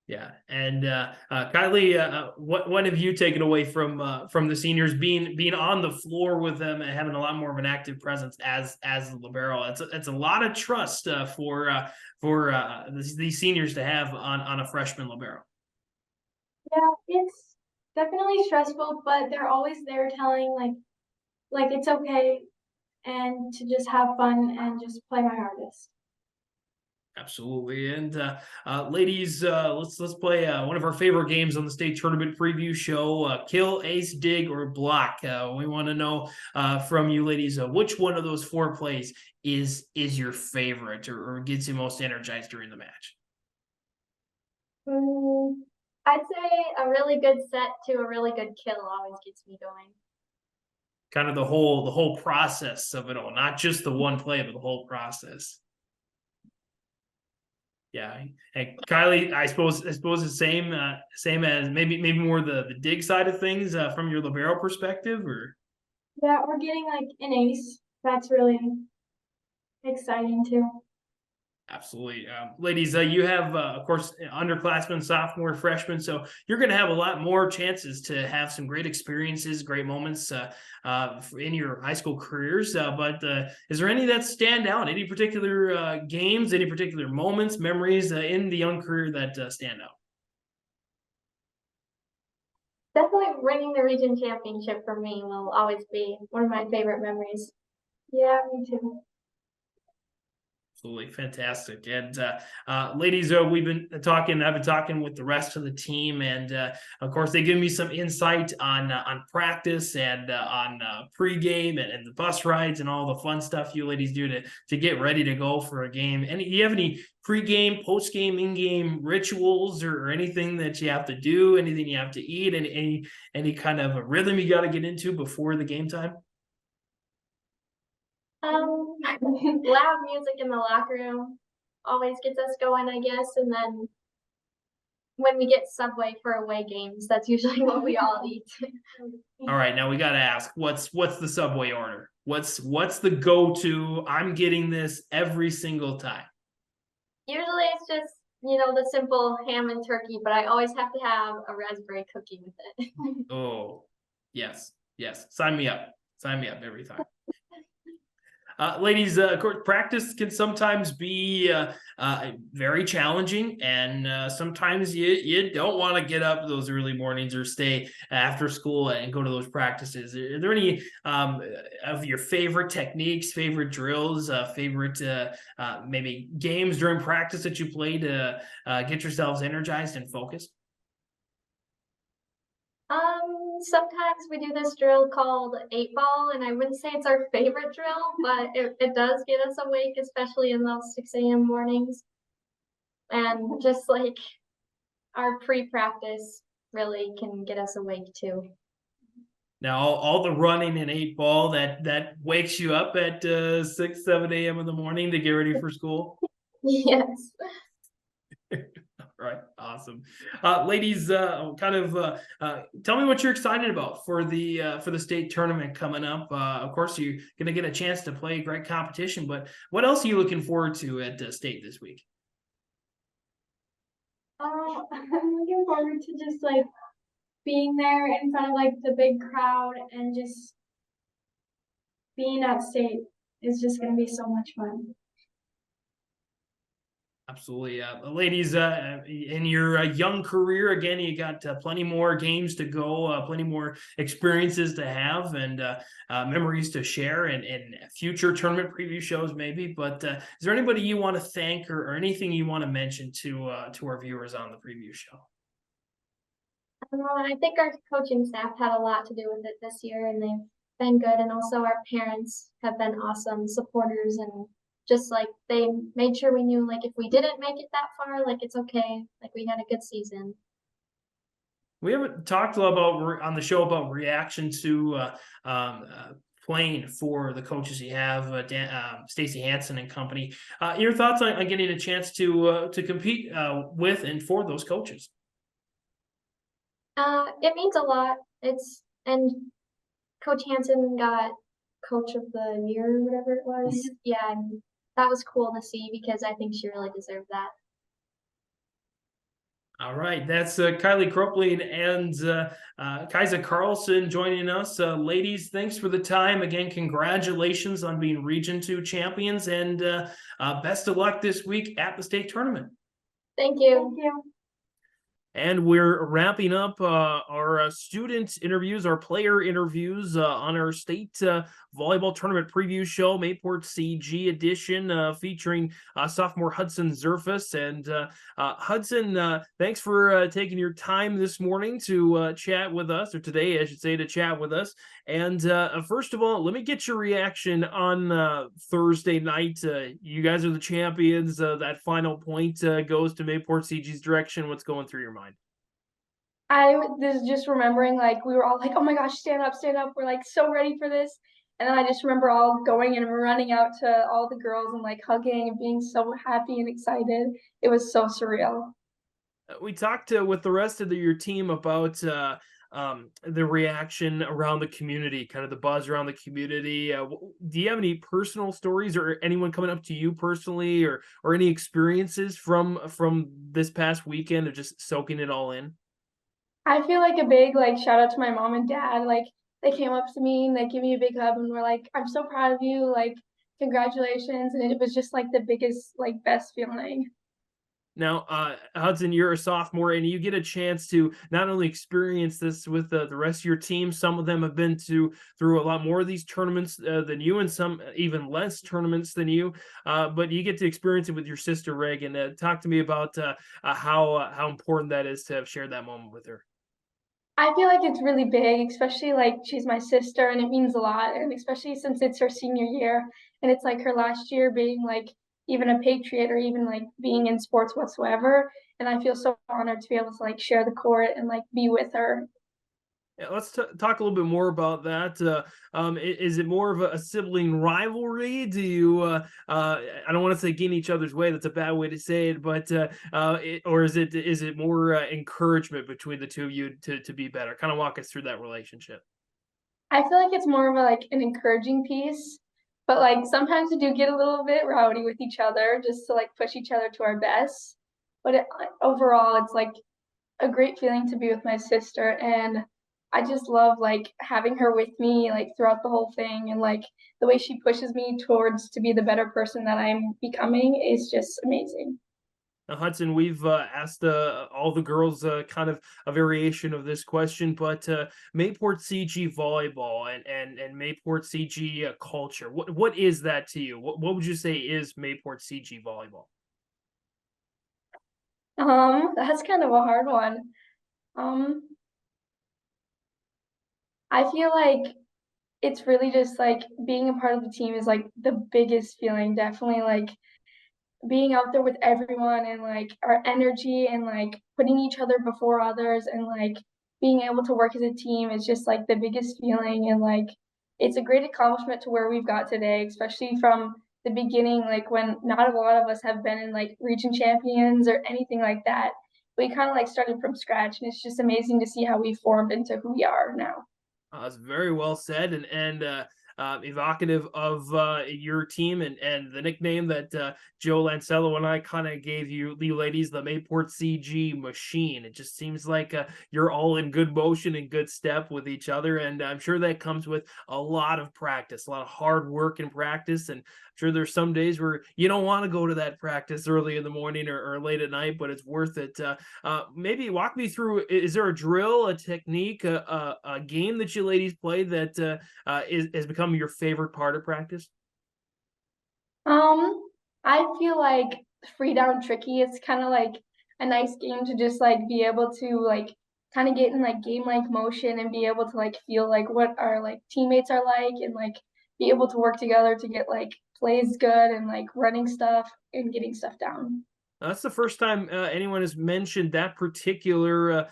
[SPEAKER 1] Yeah, and Kylie, what have you taken away from the seniors being on the floor with them and having a lot more of an active presence as the libero? It's a lot of trust for these seniors to have on a freshman libero.
[SPEAKER 2] Yeah, it's definitely stressful, but they're always there telling like it's okay and to just have fun and just play my hardest.
[SPEAKER 1] Absolutely. And ladies, let's play one of our favorite games on the state tournament preview show, kill, ace, dig, or block. We want to know from you ladies, which one of those 4 plays is your favorite or gets you most energized during the match?
[SPEAKER 2] I'd say a really good set to a really good kill always gets me going.
[SPEAKER 1] Kind of the whole process of it all, not just the one play, but the whole process. Yeah, and Kylie, I suppose the same as maybe more the dig side of things from your libero perspective, or
[SPEAKER 2] Yeah, we're getting like an ace. That's really exciting too.
[SPEAKER 1] absolutely. Ladies, you have of course underclassmen, sophomore, freshmen, so you're going to have a lot more chances to have some great experiences, great moments in your high school careers. But is there any that stand out? Any particular games, any particular moments, memories in the young career that stand out?
[SPEAKER 2] Definitely winning the region championship for me will always be one of my favorite memories. Yeah, me too.
[SPEAKER 1] Absolutely fantastic. And ladies, I've been talking with the rest of the team, and of course they give me some insight on practice and on pregame and the bus rides and all the fun stuff you ladies do to get ready to go for a game. Do you have any pregame, postgame, in-game rituals or anything that you have to do, anything you have to eat, and any kind of a rhythm you got to get into before the game time?
[SPEAKER 2] Loud music in the locker room always gets us going, I guess. And then when we get Subway for away games, that's usually what we all eat.
[SPEAKER 1] All right, now we got to ask, what's the Subway order? What's the go-to? I'm getting this every single time.
[SPEAKER 2] Usually it's just, the simple ham and turkey, but I always have to have a raspberry cookie with it.
[SPEAKER 1] Oh, yes. Sign me up every time. Ladies, of course, practice can sometimes be very challenging, and sometimes you don't want to get up those early mornings or stay after school and go to those practices. Are there any of your favorite techniques, favorite drills, favorite maybe games during practice that you play to get yourselves energized and focused?
[SPEAKER 2] Sometimes we do this drill called 8-ball, and I wouldn't say it's our favorite drill, but it does get us awake, especially in those 6 a.m. mornings. And just like our pre-practice really can get us awake too.
[SPEAKER 1] Now, all the running in 8-ball that wakes you up at 6, 7 a.m. in the morning to get ready for school?
[SPEAKER 2] Yes.
[SPEAKER 1] Right. Awesome. Ladies, tell me what you're excited about for the state tournament coming up. Of course, you're going to get a chance to play great competition, but what else are you looking forward to at state this week?
[SPEAKER 2] I'm looking forward to just like being there in front of like the big crowd and just being at state is just going to be so much fun.
[SPEAKER 1] Absolutely. Ladies, in your young career, again, you got plenty more games to go, plenty more experiences to have, and memories to share in future tournament preview shows, maybe. But is there anybody you want to thank or anything you want to mention to our viewers on the preview show?
[SPEAKER 2] I think our coaching staff had a lot to do with it this year, and they've been good. And also our parents have been awesome supporters, and just like they made sure we knew, like, if we didn't make it that far, like, it's okay. Like, we had a good season.
[SPEAKER 1] We haven't talked a lot about on the show about reaction to playing for the coaches you have, Stacy, Hanson and company. Your thoughts on getting a chance to compete with and for those coaches?
[SPEAKER 2] It means a lot. And Coach Hanson got Coach of the Year or whatever it was. Yeah, and that was cool to see because I think she really deserved that.
[SPEAKER 1] All right, that's Kylie Kroeplin and Kiaza Carlson joining us. Ladies, thanks for the time. Again, congratulations on being Region 2 champions, and best of luck this week at the state tournament.
[SPEAKER 2] Thank you.
[SPEAKER 6] Thank you.
[SPEAKER 1] And we're wrapping up our student interviews, our player interviews on our state volleyball tournament preview show, Mayport CG edition, featuring sophomore Hudson Zerface. And Hudson, thanks for taking your time this morning to chat with us, or today, I should say, to chat with us. And first of all, let me get your reaction on Thursday night. You guys are the champions. That final point goes to Mayport CG's direction. What's going through your mind?
[SPEAKER 4] I was just remembering, like, we were all like, oh my gosh, stand up, stand up. We're like so ready for this. And then I just remember all going and running out to all the girls and like hugging and being so happy and excited. It was so surreal.
[SPEAKER 1] We talked with the rest of your team about the reaction around the community, kind of the buzz around the community. Do you have any personal stories or anyone coming up to you personally, or any experiences from this past weekend of just soaking it all in?
[SPEAKER 4] I feel like a big like shout out to my mom and dad. Like they came up to me and they gave me a big hug and were like, I'm so proud of you, like congratulations. And it was just like the biggest, like best feeling.
[SPEAKER 1] Now, Hudson, you're a sophomore, and you get a chance to not only experience this with the rest of your team. Some of them have been through a lot more of these tournaments than you, and some even less tournaments than you. But you get to experience it with your sister, Raegen. Talk to me about how important that is to have shared that moment with her.
[SPEAKER 4] I feel like it's really big, especially like she's my sister and it means a lot. And especially since it's her senior year and it's like her last year being like even a Patriot or even like being in sports whatsoever. And I feel so honored to be able to like share the court and like be with her.
[SPEAKER 1] Yeah, let's talk a little bit more about that. Is it more of a sibling rivalry? Do you, I don't want to say get in each other's way. That's a bad way to say it, but or is it more encouragement between the two of you to be better? Kind of walk us through that relationship.
[SPEAKER 4] I feel like it's more of a, like an encouraging piece, but like sometimes we do get a little bit rowdy with each other just to like push each other to our best. But overall, it's like a great feeling to be with my sister, and I just love like having her with me like throughout the whole thing, and like the way she pushes me towards to be the better person that I'm becoming is just amazing.
[SPEAKER 1] Now, Hudson, we've asked all the girls kind of a variation of this question, but Mayport CG volleyball and Mayport CG culture, what is that to you? What would you say is Mayport CG volleyball?
[SPEAKER 4] That's kind of a hard one. I feel like it's really just like being a part of the team is like the biggest feeling. Definitely like being out there with everyone and like our energy and like putting each other before others and like being able to work as a team is just like the biggest feeling. And like it's a great accomplishment to where we've got today, especially from the beginning, like when not a lot of us have been in like region champions or anything like that. We kind of like started from scratch, and it's just amazing to see how we formed into who we are now.
[SPEAKER 1] It's very well said, and evocative of your team and the nickname that Joe Lancello and I kind of gave you ladies, the Mayport CG machine. It just seems like you're all in good motion and good step with each other, and I'm sure that comes with a lot of practice, a lot of hard work and practice. And I'm sure there's some days where you don't want to go to that practice early in the morning or late at night, but it's worth it. Maybe walk me through, is there a drill, a technique, a game that you ladies play that has become your favorite part of practice?
[SPEAKER 8] I feel like free down tricky. It's kind of like a nice game to just like be able to like kind of get in like game like motion and be able to like feel like what our like teammates are like and like be able to work together to get like plays good and like running stuff and getting stuff down.
[SPEAKER 1] That's the first time anyone has mentioned that particular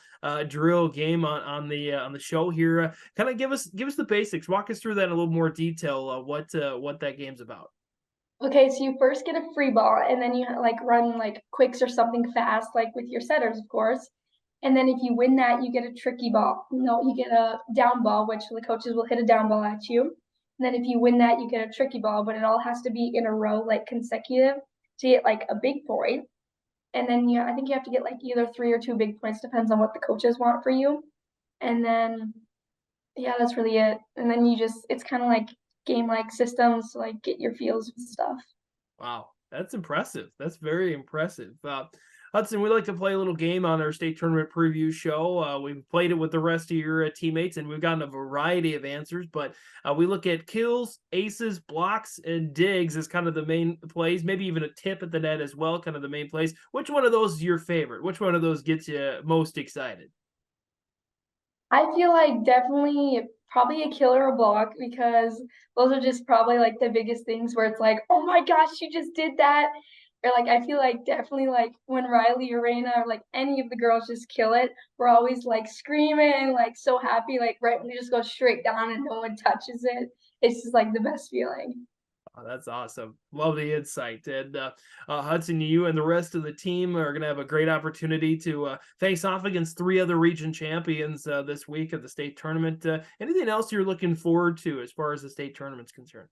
[SPEAKER 1] drill game on the show here. Kind of give us the basics. Walk us through that in a little more detail. What that game's about.
[SPEAKER 8] Okay, so you first get a free ball and then you like run like quicks or something fast, like with your setters, of course. And then if you win that, you get a tricky ball. No, you get a down ball, which the coaches will hit a down ball at you. And then if you win that, you get a tricky ball, but it all has to be in a row, like consecutive, to get like a big point. And then I think you have to get like either 3 or 2 big points, depends on what the coaches want for you. And then, yeah, that's really it. And then it's kind of like game-like systems to like get your feels and stuff.
[SPEAKER 1] Wow, that's impressive. That's very impressive. Hudson, we like to play a little game on our state tournament preview show. We've played it with the rest of your teammates, and we've gotten a variety of answers. But we look at kills, aces, blocks, and digs as kind of the main plays. Maybe even a tip at the net as well, kind of the main plays. Which one of those is your favorite? Which one of those gets you most excited?
[SPEAKER 8] I feel like definitely probably a kill or a block because those are just probably like the biggest things where it's like, oh my gosh, you just did that. Or like I feel like definitely like when Rylee or Raina or like any of the girls just kill it, we're always like screaming, like so happy, like right when you just go straight down and no one touches it. It's just like the best feeling.
[SPEAKER 1] Oh, that's awesome. Love the insight. And Hudson, you and the rest of the team are going to have a great opportunity to face off against 3 other region champions this week at the state tournament. Anything else you're looking forward to as far as the state tournament's concerned?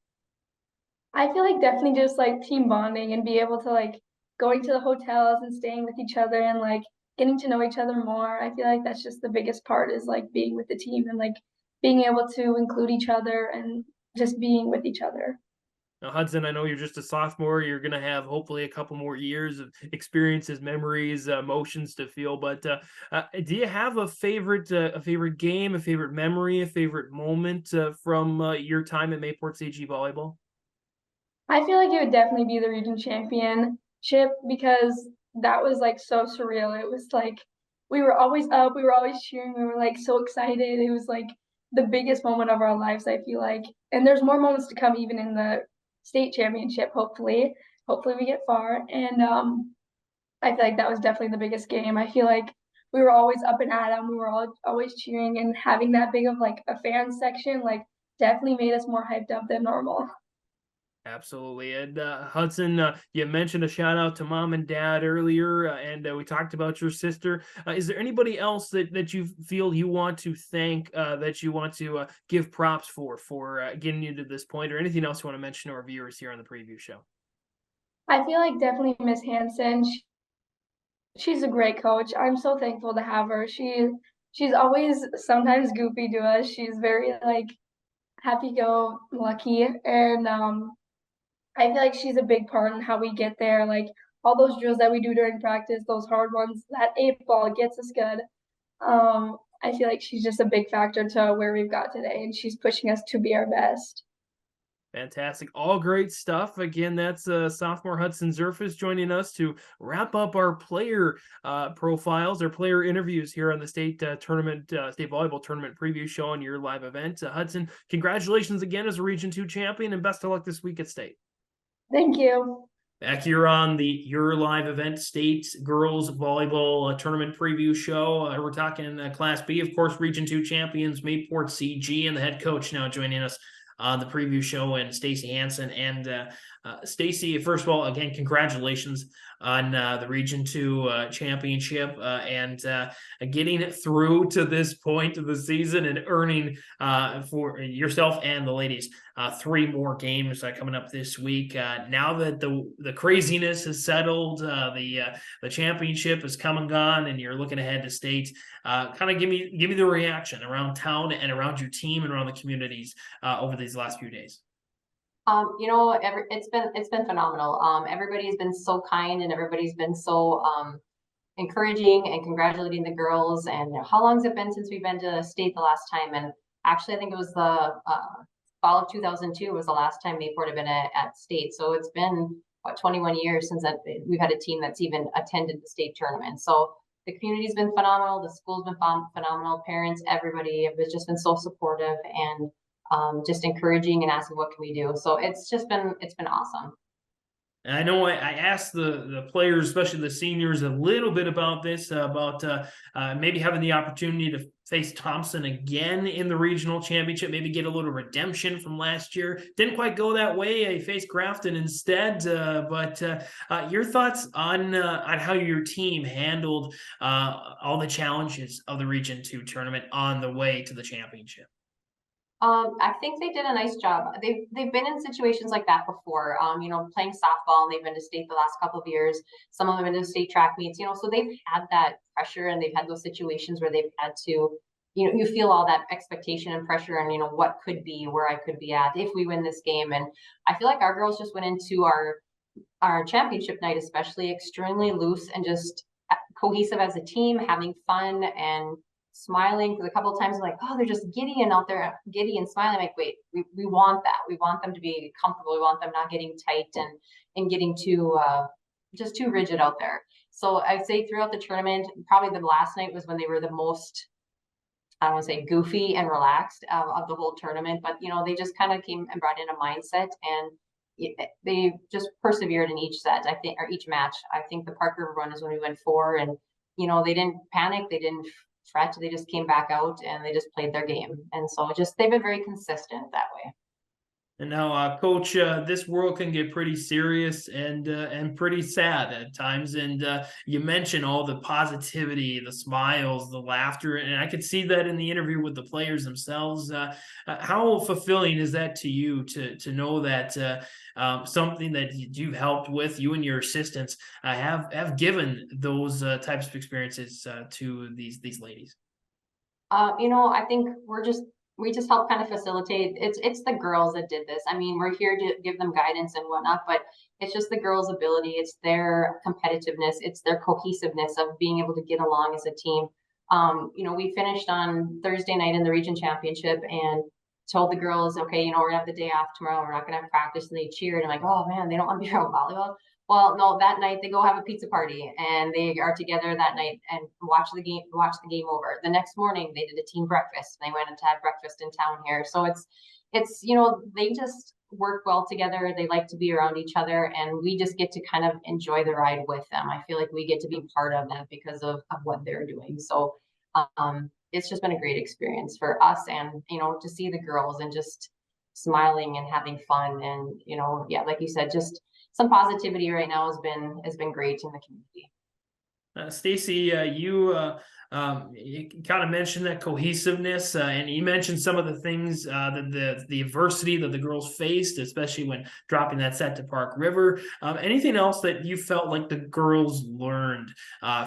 [SPEAKER 8] I feel like definitely just like team bonding and be able to like going to the hotels and staying with each other and like getting to know each other more. I feel like that's just the biggest part is like being with the team and like being able to include each other and just being with each other.
[SPEAKER 1] Now, Hudson, I know you're just a sophomore. You're going to have hopefully a couple more years of experiences, memories, emotions to feel. But do you have a favorite game, a favorite memory, a favorite moment from your time at Mayport CG Volleyball?
[SPEAKER 8] I feel like it would definitely be the region championship because that was like so surreal. It was like we were always up, we were always cheering, we were like so excited. It was like the biggest moment of our lives, I feel like. And there's more moments to come even in the state championship, hopefully. Hopefully we get far. And I feel like that was definitely the biggest game. I feel like we were always up and at them. We were always cheering and having that big of like a fan section like definitely made us more hyped up than normal.
[SPEAKER 1] Absolutely. And Hudson, you mentioned a shout out to mom and dad earlier, and we talked about your sister. Is there anybody else that you feel you want to thank, that you want to give props for getting you to this point, or anything else you want to mention to our viewers here on the preview show?
[SPEAKER 8] I feel like definitely Miss Hanson. She's a great coach. I'm so thankful to have her. She's always sometimes goofy to us. She's very like happy go lucky and I feel like she's a big part in how we get there. Like all those drills that we do during practice, those hard ones, that 8 ball gets us good. I feel like she's just a big factor to where we've got today, and she's pushing us to be our best.
[SPEAKER 1] Fantastic. All great stuff. Again, that's sophomore Hudson Zerface joining us to wrap up our player profiles, our player interviews here on the state tournament, state volleyball tournament preview show on your live event. Hudson, congratulations again as a Region 2 champion, and best of luck this week at state.
[SPEAKER 8] Thank you.
[SPEAKER 1] Back here on the Your Live Event State Girls Volleyball Tournament Preview Show. We're talking Class B, of course, Region 2 champions, Mayport CG, and the head coach now joining us, on the preview show, and Stacy Hanson. And Stacy, first of all, again, congratulations on the Region 2 championship and getting it through to this point of the season and earning for yourself and the ladies 3 more games coming up this week. Now that the craziness has settled, the championship has come and gone, and you're looking ahead to state. Kind of give me the reaction around town and around your team and around the communities over these last few days.
[SPEAKER 9] You know, it's been phenomenal. Everybody's been so kind, and everybody's been so encouraging and congratulating the girls. And how long has it been since we've been to state the last time? And actually, I think it was the fall of 2002 was the last time Mayport had been at state. So it's been what, 21 years since we've had a team that's even attended the state tournament. So the community's been phenomenal. The school's been phenomenal. Parents, everybody have just been so supportive and just encouraging and asking what can we do. So it's been awesome.
[SPEAKER 1] And I know I asked the players, especially the seniors, a little bit about this, about maybe having the opportunity to face Thompson again in the regional championship, maybe get a little redemption from last year. Didn't quite go that way. I faced Grafton instead. But your thoughts on how your team handled all the challenges of the Region 2 tournament on the way to the championship?
[SPEAKER 9] I think they did a nice job. They've been in situations like that before. You know, playing softball, and they've been to state the last couple of years. Some of them have been to state track meets. You know, so they've had that pressure, and they've had those situations where they've had to, you know, you feel all that expectation and pressure, and you know what could be, where I could be at if we win this game. And I feel like our girls just went into our championship night, especially, extremely loose and just cohesive as a team, having fun and smiling. Because a couple of times, like, oh, they're just giddy and out there, giddy and smiling. Like, wait, we want that. We want them to be comfortable. We want them not getting tight and getting too just too rigid out there. So I'd say throughout the tournament, probably the last night was when they were the most, I don't want to say goofy and relaxed of the whole tournament. But you know, they just kind of came and brought in a mindset, and they just persevered in each set, I think, or each match. I think the Park River one is when we went 4, and you know, they didn't panic, they didn't fret, they just came back out and they just played their game. And so they've been very consistent that way.
[SPEAKER 1] And now, Coach, this world can get pretty serious and pretty sad at times. And you mentioned all the positivity, the smiles, the laughter, and I could see that in the interview with the players themselves. How fulfilling is that to you to know that something that you've helped with, you and your assistants have given those types of experiences to these ladies?
[SPEAKER 9] You know, I think we just help kind of facilitate. It's the girls that did this. I mean, we're here to give them guidance and whatnot, but it's just the girls' ability. It's their competitiveness. It's their cohesiveness of being able to get along as a team. You know, we finished on Thursday night in the region championship and told the girls, okay, you know, we're gonna have the day off tomorrow. We're not gonna have practice. And they cheered. And like, oh man, they don't want to be around volleyball. Well, no, that night they go have a pizza party and they are together that night and watch the game over. The next morning they did a team breakfast. They went and had breakfast in town here. So it's, you know, they just work well together. They like to be around each other, and we just get to kind of enjoy the ride with them. I feel like we get to be part of that because of what they're doing. So it's just been a great experience for us, and, you know, to see the girls and just smiling and having fun. And, you know, yeah, like you said, just some positivity right now has been great in the community.
[SPEAKER 1] Stacy, you kind of mentioned that cohesiveness, and you mentioned some of the things that the adversity that the girls faced, especially when dropping that set to Park River. Anything else that you felt like the girls learned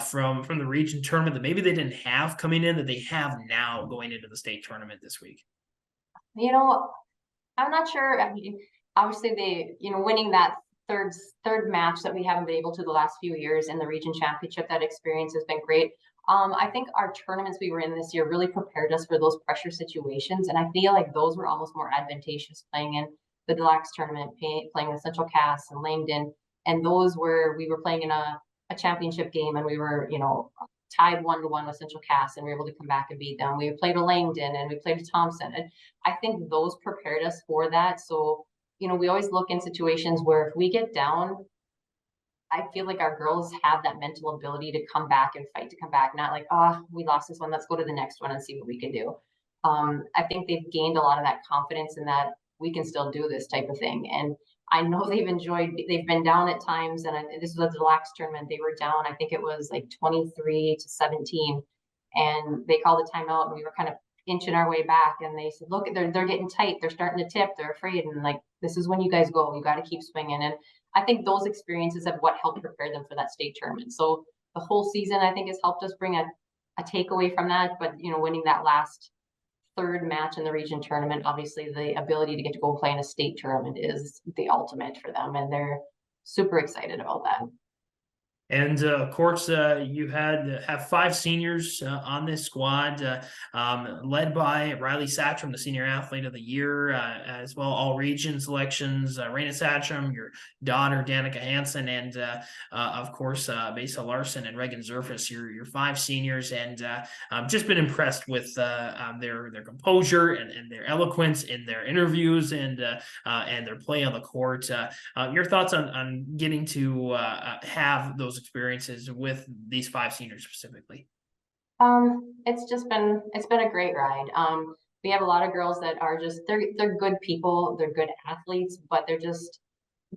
[SPEAKER 1] from the region tournament that maybe they didn't have coming in that they have now going into the state tournament this week?
[SPEAKER 9] You know, I'm not sure. I mean, obviously you know, winning that third match that we haven't been able to the last few years in the region championship, that experience has been great. I think our tournaments we were in this year really prepared us for those pressure situations, and I feel like those were almost more advantageous playing in the deluxe tournament, playing with Central Cass and Langdon, and those where we were playing in a championship game and we were, you know, tied 1-1 with Central Cass and we were able to come back and beat them. We played a Langdon and we played a Thompson, and I think those prepared us for that. So, you know, we always look in situations where if we get down, I feel like our girls have that mental ability to come back and fight to come back, not like, oh, we lost this one, let's go to the next one and see what we can do. I think they've gained a lot of that confidence and that we can still do this type of thing. And I know they've been down at times, and this was the lax tournament. They were down, I think it was like 23-17, and they called a timeout, and we were kind of inching our way back, and they said, look, they're getting tight, they're starting to tip, they're afraid, and like, this is when you guys go, you got to keep swinging. And I think those experiences have what helped prepare them for that state tournament. So the whole season, I think, has helped us bring a takeaway from that. But winning that last third match in the region tournament, obviously the ability to get to go play in a state tournament is the ultimate for them, and they're super excited about that.
[SPEAKER 1] And of course, you have 5 seniors on this squad, led by Rylee Satrom, the Senior Athlete of the Year, as well all region selections. Raina Satrom, your daughter Danica Hanson, and of course Maysa, Larson, and Hudson Zerface, your 5 seniors. And I've just been impressed with their composure and their eloquence in their interviews and their play on the court. Your thoughts on getting to have those experiences with these 5 seniors specifically?
[SPEAKER 9] It's been a great ride. We have a lot of girls that are just they're good people, they're good athletes, but they're just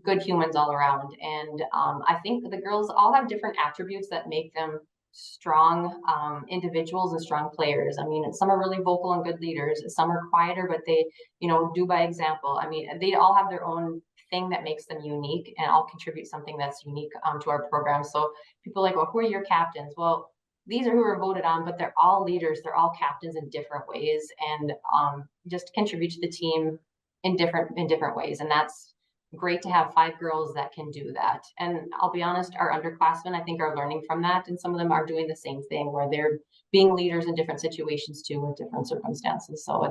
[SPEAKER 9] good humans all around. And I think the girls all have different attributes that make them strong individuals and strong players. I mean, some are really vocal and good leaders, some are quieter, but they do by example. I mean, they all have their own thing that makes them unique, and all contribute something that's unique to our program. So people like, well, who are your captains? Well, these are who are voted on, but they're all leaders, they're all captains in different ways, and just contribute to the team in different ways. And that's great to have 5 girls that can do that. And I'll be honest, our underclassmen, I think, are learning from that, and some of them are doing the same thing, where they're being leaders in different situations too, with different circumstances. So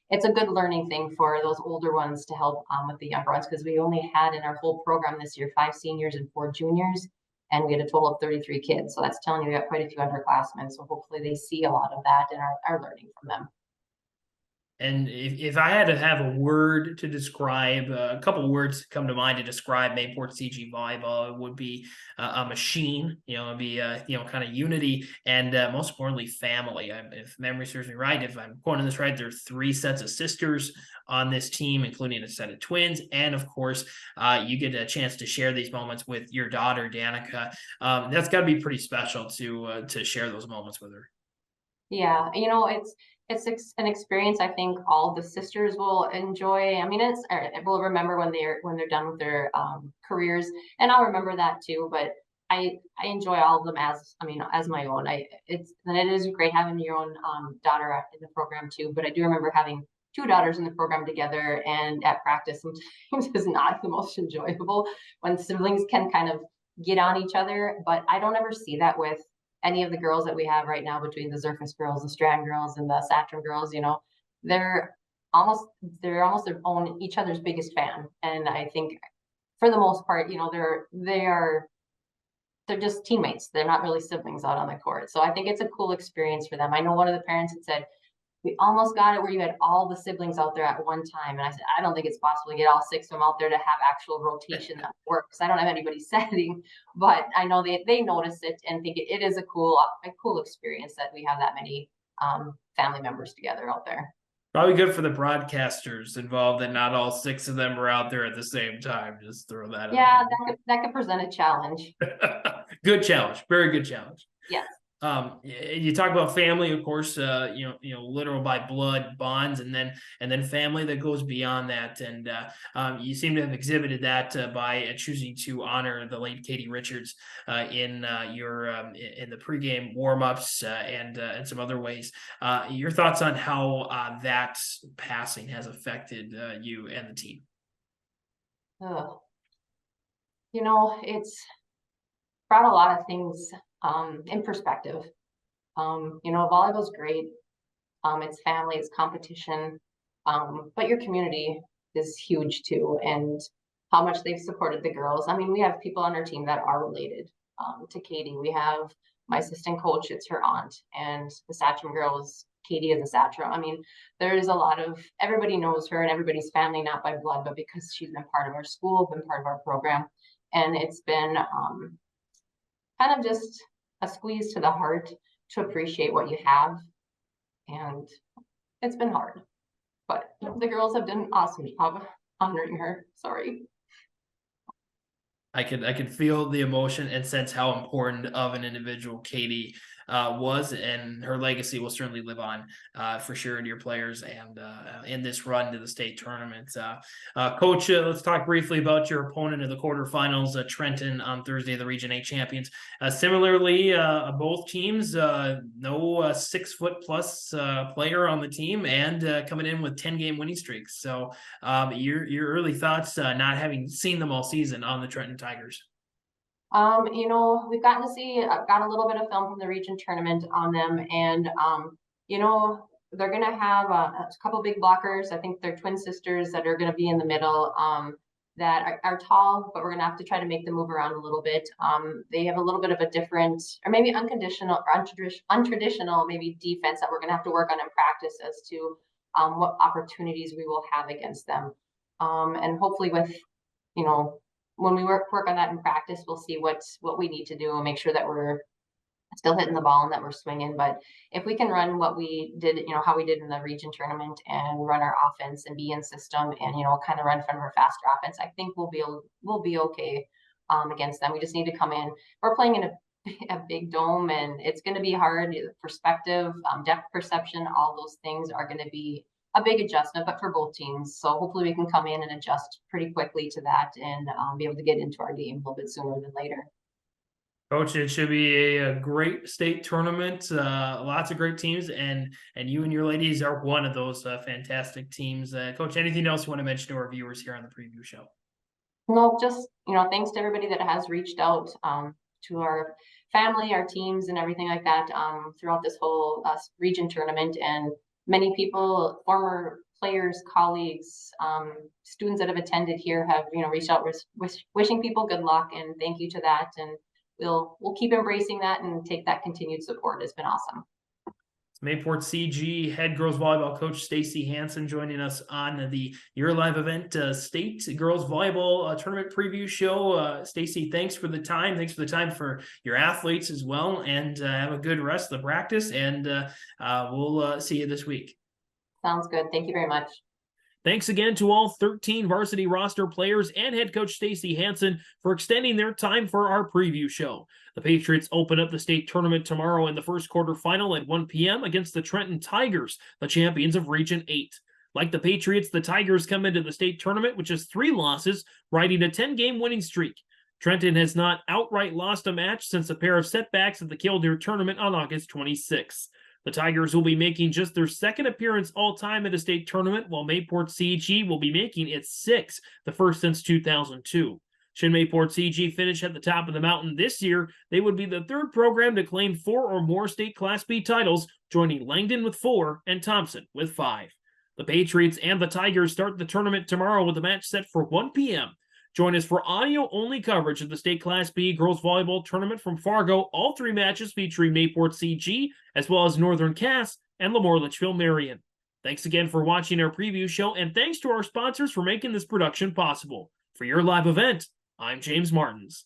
[SPEAKER 9] it's a good learning thing for those older ones to help with the younger ones, because we only had in our whole program this year 5 seniors and 4 juniors, and we had a total of 33 kids. So that's telling you we got quite a few underclassmen. So hopefully they see a lot of that and are learning from them.
[SPEAKER 1] And if I had to have a word to describe, a couple of words come to mind to describe Mayport CG volleyball, it would be a machine. It'd be kind of unity, and most importantly, family. If memory serves me right, if I'm quoting this right, there are 3 sets of sisters on this team, including a set of twins, and of course, you get a chance to share these moments with your daughter Danica. That's got to be pretty special to share those moments with her.
[SPEAKER 9] Yeah, it's an experience I think all the sisters will enjoy. I mean, we'll remember when they're done with their careers, and I'll remember that too. But I enjoy all of them as my own. It is great having your own daughter in the program too. But I do remember having 2 daughters in the program together, and at practice sometimes is not the most enjoyable when siblings can kind of get on each other. But I don't ever see that with any of the girls that we have right now, between the Zerface girls, the Strand girls, and the Satrom girls. They're almost their own, each other's biggest fan. And I think for the most part, they're just teammates. They're not really siblings out on the court. So I think it's a cool experience for them. I know one of the parents had said, we almost got it where you had all the siblings out there at one time. And I said, I don't think it's possible to get all 6 of them out there to have actual rotation that works. I don't have anybody setting, but I know they notice it and think it is a cool experience that we have that many family members together out there.
[SPEAKER 1] Probably good for the broadcasters involved that not all 6 of them are out there at the same time. Just throw that out.
[SPEAKER 9] Yeah, that could present a challenge.
[SPEAKER 1] Good challenge. Very good challenge.
[SPEAKER 9] Yes.
[SPEAKER 1] You talk about family, of course, literal by blood bonds, and then family that goes beyond that. And you seem to have exhibited that by choosing to honor the late Katie Richards in the pregame warm-ups and some other ways. Your thoughts on how that passing has affected you and the team?
[SPEAKER 9] It's brought a lot of things in perspective. Volleyball's great. It's family, it's competition, but your community is huge too, and how much they've supported the girls. I mean, we have people on our team that are related to Katie. We have my assistant coach, it's her aunt, and the Satrom girls, Katie is a Satrom. I mean, there's a lot of, everybody knows her and everybody's family, not by blood, but because she's been part of our school, been part of our program. And it's been kind of just a squeeze to the heart to appreciate what you have. And it's been hard. but the girls have done an awesome job honoring her. Sorry.
[SPEAKER 1] I could feel the emotion and sense how important of an individual Katie was, and her legacy will certainly live on for sure in your players and in this run to the state tournament. Coach, let's talk briefly about your opponent in the quarterfinals, Trenton on Thursday, the Region 8 champions. Similarly, both teams, no 6-foot+ player on the team, and coming in with 10-game winning streaks. So your early thoughts, not having seen them all season on the Trenton Tigers.
[SPEAKER 9] You know, we've gotten to see, I've got a little bit of film from the region tournament on them, and you know, they're gonna have a couple big blockers. I think they're twin sisters that are gonna be in the middle, that are tall, but we're gonna have to try to make them move around a little bit. They have a little bit of a different, or maybe unconditional or untraditional maybe defense that we're gonna have to work on in practice as to what opportunities we will have against them. And hopefully with, you know, when we work on that in practice, we'll see what we need to do and make sure that we're still hitting the ball and that we're swinging. But if we can run what we did, you know, how we did in the region tournament and run our offense and be in system and, you know, kind of run from our faster offense, I think we'll be okay against them. We just need to come in. We're playing in a big dome, and it's going to be hard. Perspective, depth perception, all those things are going to be a big adjustment, but for both teams. So hopefully we can come in and adjust pretty quickly to that and be able to get into our game a little bit sooner than later.
[SPEAKER 1] Coach, it should be a great state tournament. Lots of great teams, and you and your ladies are one of those fantastic teams. Coach, anything else you want to mention to our viewers here on the preview show?
[SPEAKER 9] No, just, you know, thanks to everybody that has reached out to our family, our teams, and everything like that throughout this whole region tournament. And many people, former players, colleagues, students that have attended here have, you know, reached out wishing people good luck, and thank you to that. And we'll keep embracing that and take that continued support. It's been awesome.
[SPEAKER 1] It's Mayport CG head girls volleyball coach Stacy Hanson joining us on the Your Live event state girls volleyball tournament preview show. Stacy, thanks for the time. Thanks for the time for your athletes as well, and have a good rest of the practice, and we'll see you this week.
[SPEAKER 9] Sounds good. Thank you very much.
[SPEAKER 1] Thanks again to all 13 varsity roster players and head coach Stacy Hanson for extending their time for our preview show. The Patriots open up the state tournament tomorrow in the first quarterfinal at 1 p.m. against the Trenton Tigers, the champions of Region 8. Like the Patriots, the Tigers come into the state tournament with just 3 losses, riding a 10-game winning streak. Trenton has not outright lost a match since a pair of setbacks at the Killdeer tournament on August 26. The Tigers will be making just their 2nd appearance all-time at a state tournament, while Mayport CG will be making its 6th, the first since 2002. Should Mayport CG finish at the top of the mountain this year, they would be the 3rd program to claim 4 or more state Class B titles, joining Langdon with 4 and Thompson with 5. The Patriots and the Tigers start the tournament tomorrow with a match set for 1 p.m. Join us for audio-only coverage of the State Class B Girls Volleyball Tournament from Fargo, all 3 matches featuring Mayport CG, as well as Northern Cass and Lemoore Litchfield Marion. Thanks again for watching our preview show, and thanks to our sponsors for making this production possible. For Your Live event, I'm James Martins.